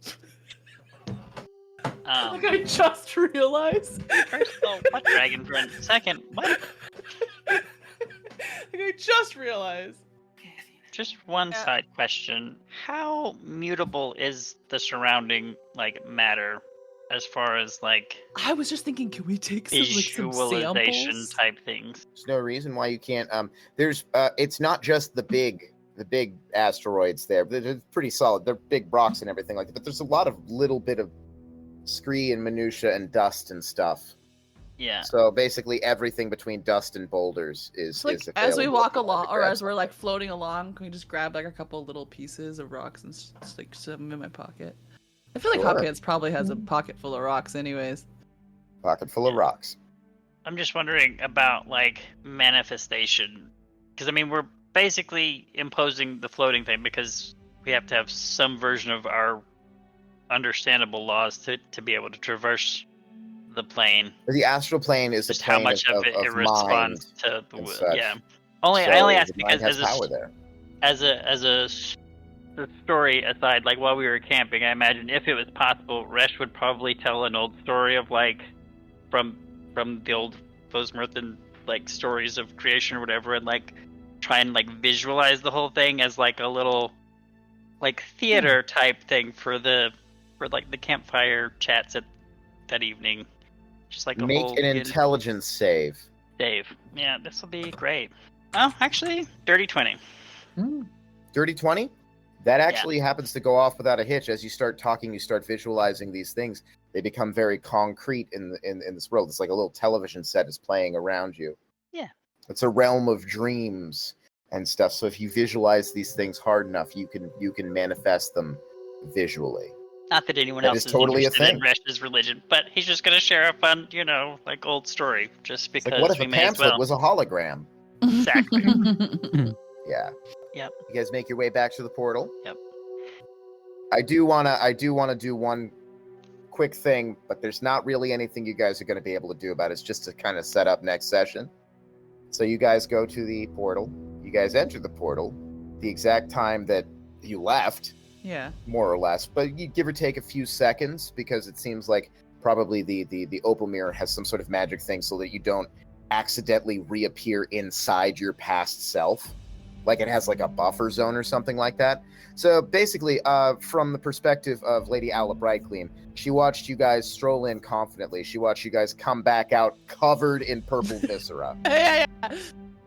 Like I just realized. First of all, what dragon friend? Second, what? Like I just realized. Just one side question. How mutable is the surrounding, like, matter as far as, like, I was just thinking, can we take some visualization samples? type things? There's no reason why you can't. There's. It's not just the big asteroids there. They're pretty solid. They're big rocks and everything like that. But there's a lot of little bit of scree and minutia and dust and stuff. Yeah. So basically, everything between dust and boulders is. So, like, is as we available walk if you want along, to or grab as we're like floating along, can we just grab like a couple little pieces of rocks and like some in my pocket? I feel like Sure. Hot Pants probably has a pocket full of rocks, anyways. pocket full of rocks. I'm just wondering about, like, manifestation. Because, I mean, we're basically imposing the floating thing because we have to have some version of our understandable laws to be able to traverse the plane. The astral plane is Just a how plane much of it mind responds to and the such. yeah. I So only ask the mind because has power there. as a story aside, like while we were camping, I imagine if it was possible, Resh would probably tell an old story of like from the old Fosmirthan like stories of creation or whatever, and like try and like visualize the whole thing as like a little like theater type thing for like the campfire chats at that evening. Just like a Make whole an intelligence save. Dave. Yeah, this will be great. Oh, actually, dirty 20. Dirty 20? That actually happens to go off without a hitch. As you start talking, you start visualizing these things. They become very concrete in this world. It's like a little television set is playing around you. Yeah. It's a realm of dreams and stuff. So if you visualize these things hard enough, you can manifest them visually. Not that anyone That else is is totally a interested thing. in Resh's religion, but he's just going to share a fun, like old story, just It's because like, what if we a may as pamphlet well. was a hologram? Exactly. Yeah. Yep. You guys make your way back to the portal. Yep. I do wanna do one quick thing, but there's not really anything you guys are gonna be able to do about it. It's just to kind of set up next session. So you guys go to the portal. You guys enter the portal, the exact time that you left, Yeah. more or less. But you give or take a few seconds because it seems like probably the opal mirror has some sort of magic thing so that you don't accidentally reappear inside your past self. Like it has like a buffer zone or something like that. So basically, from the perspective of Lady Ala Brightgleam, she watched you guys stroll in confidently. She watched you guys come back out covered in purple viscera Yeah.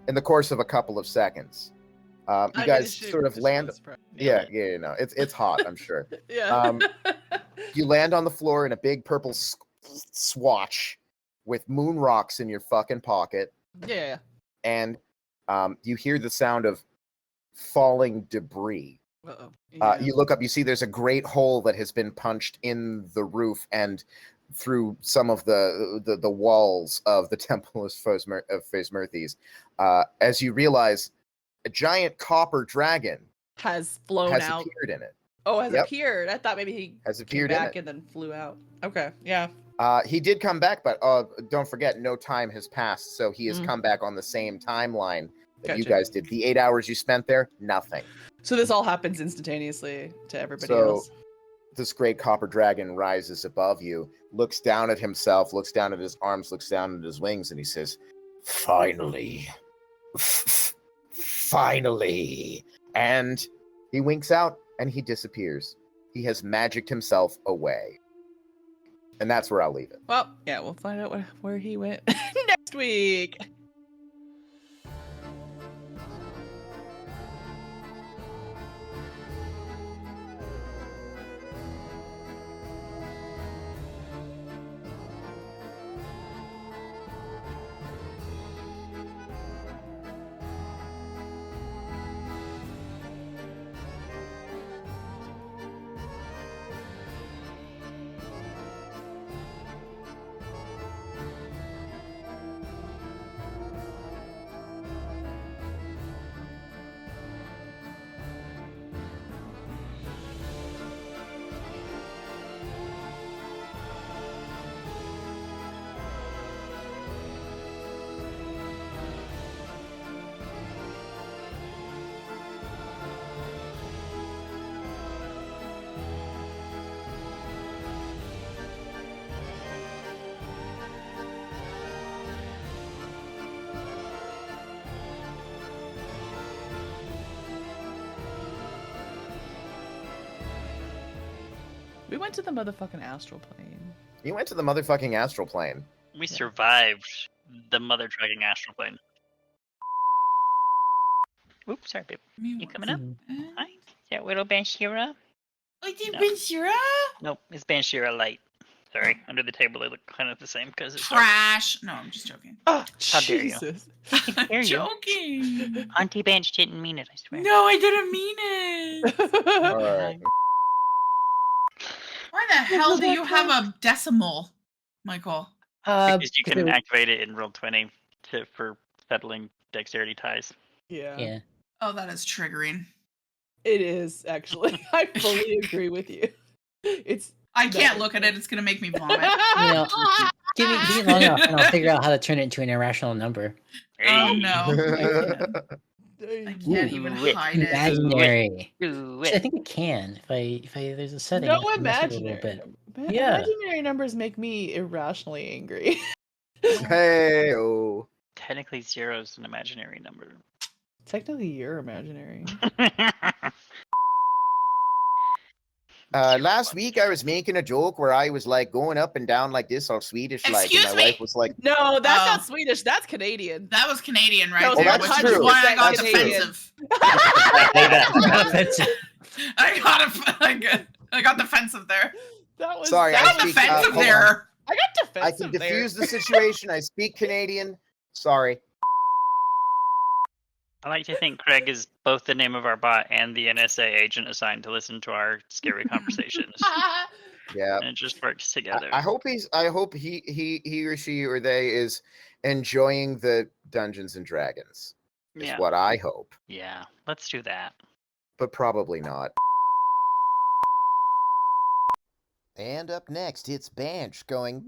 in the course of a couple of seconds. You guys sort of land. Yeah, no, it's hot, I'm sure. Yeah. You land on the floor in a big purple swatch with moon rocks in your fucking pocket, Yeah. and you hear the sound of falling debris. Uh-oh. You look up, you see there's a great hole that has been punched in the roof and through some of the walls of the Temple of Fosmirthes. As you realize, a giant copper dragon has flown has out. appeared in it. Oh, has Yep. appeared. I thought maybe he Has came appeared in back it. and then flew out. Okay. Yeah. He did come back, but don't forget, no time has passed, so he has come back on the same timeline that you Gotcha. guys did. The 8 hours you spent there, nothing. So this all happens instantaneously to everybody So- else. This great copper dragon rises above you, looks down at himself, looks down at his arms, looks down at his wings, and he says, "Finally. Finally." And he winks out and he disappears. He has magicked himself away. And that's where I'll leave it. Well, yeah, we'll find out where he went next week. We went to the motherfucking astral plane. You went to the motherfucking astral plane. We survived the mother dragging astral plane. Oops, sorry, babe. You coming up? Hi. Is that little Banshira? Oh, it's No. Banshira? Nope, it's Banshira Light. Sorry, under the table they look kind of the same because it's Trash. No, I'm just joking. Oh, how dare you? Jesus. I'm Dare you? joking. Auntie Bench didn't mean it, I swear. No, I didn't mean it. All right. Why the hell do you have a decimal, Michael? Because you because can it- activate it in Roll20 for settling dexterity ties. Yeah. yeah. Oh, that is triggering. It is, actually. I fully agree with you. It's. I can't look at it. It's gonna make me vomit. You know, give me long enough, and I'll figure out how to turn it into an irrational number. Oh Hey, no, I can't Ooh, even wait. hide it. Imaginary. do Actually, I it. think it can. If I there's a setting. No I can mess with it a little imaginary. bit. Yeah. Imaginary numbers make me irrationally angry. Hey, oh. Technically, 0 is an imaginary number. Technically, you're imaginary. Last week I was making a joke where I was like going up and down like this, all Swedish, like, and Excuse my me? wife was like, No, that's Oh. not Swedish. That's Canadian. That was Canadian right No, there, that's which true. is why I got That's true. defensive. That's I got defensive there. That was. Sorry, I that I got was speak- defensive hold on. there. I got I defensive can there. diffuse the situation. I speak Canadian. Sorry. I like to think Craig is both the name of our bot and the NSA agent assigned to listen to our scary conversations. Yeah. And it just works together. I hope he or she or they is enjoying the Dungeons and Dragons. Is Yeah. what I hope, Yeah, let's do that. but probably not. And up next, it's Banch going.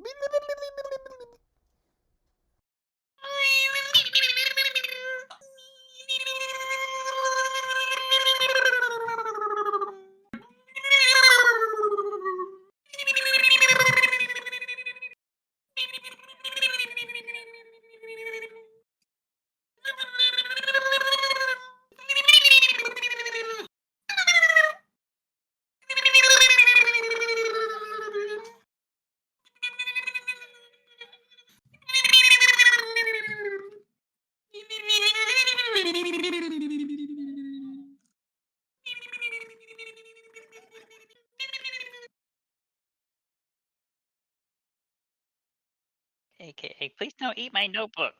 AKA, please don't eat my notebook.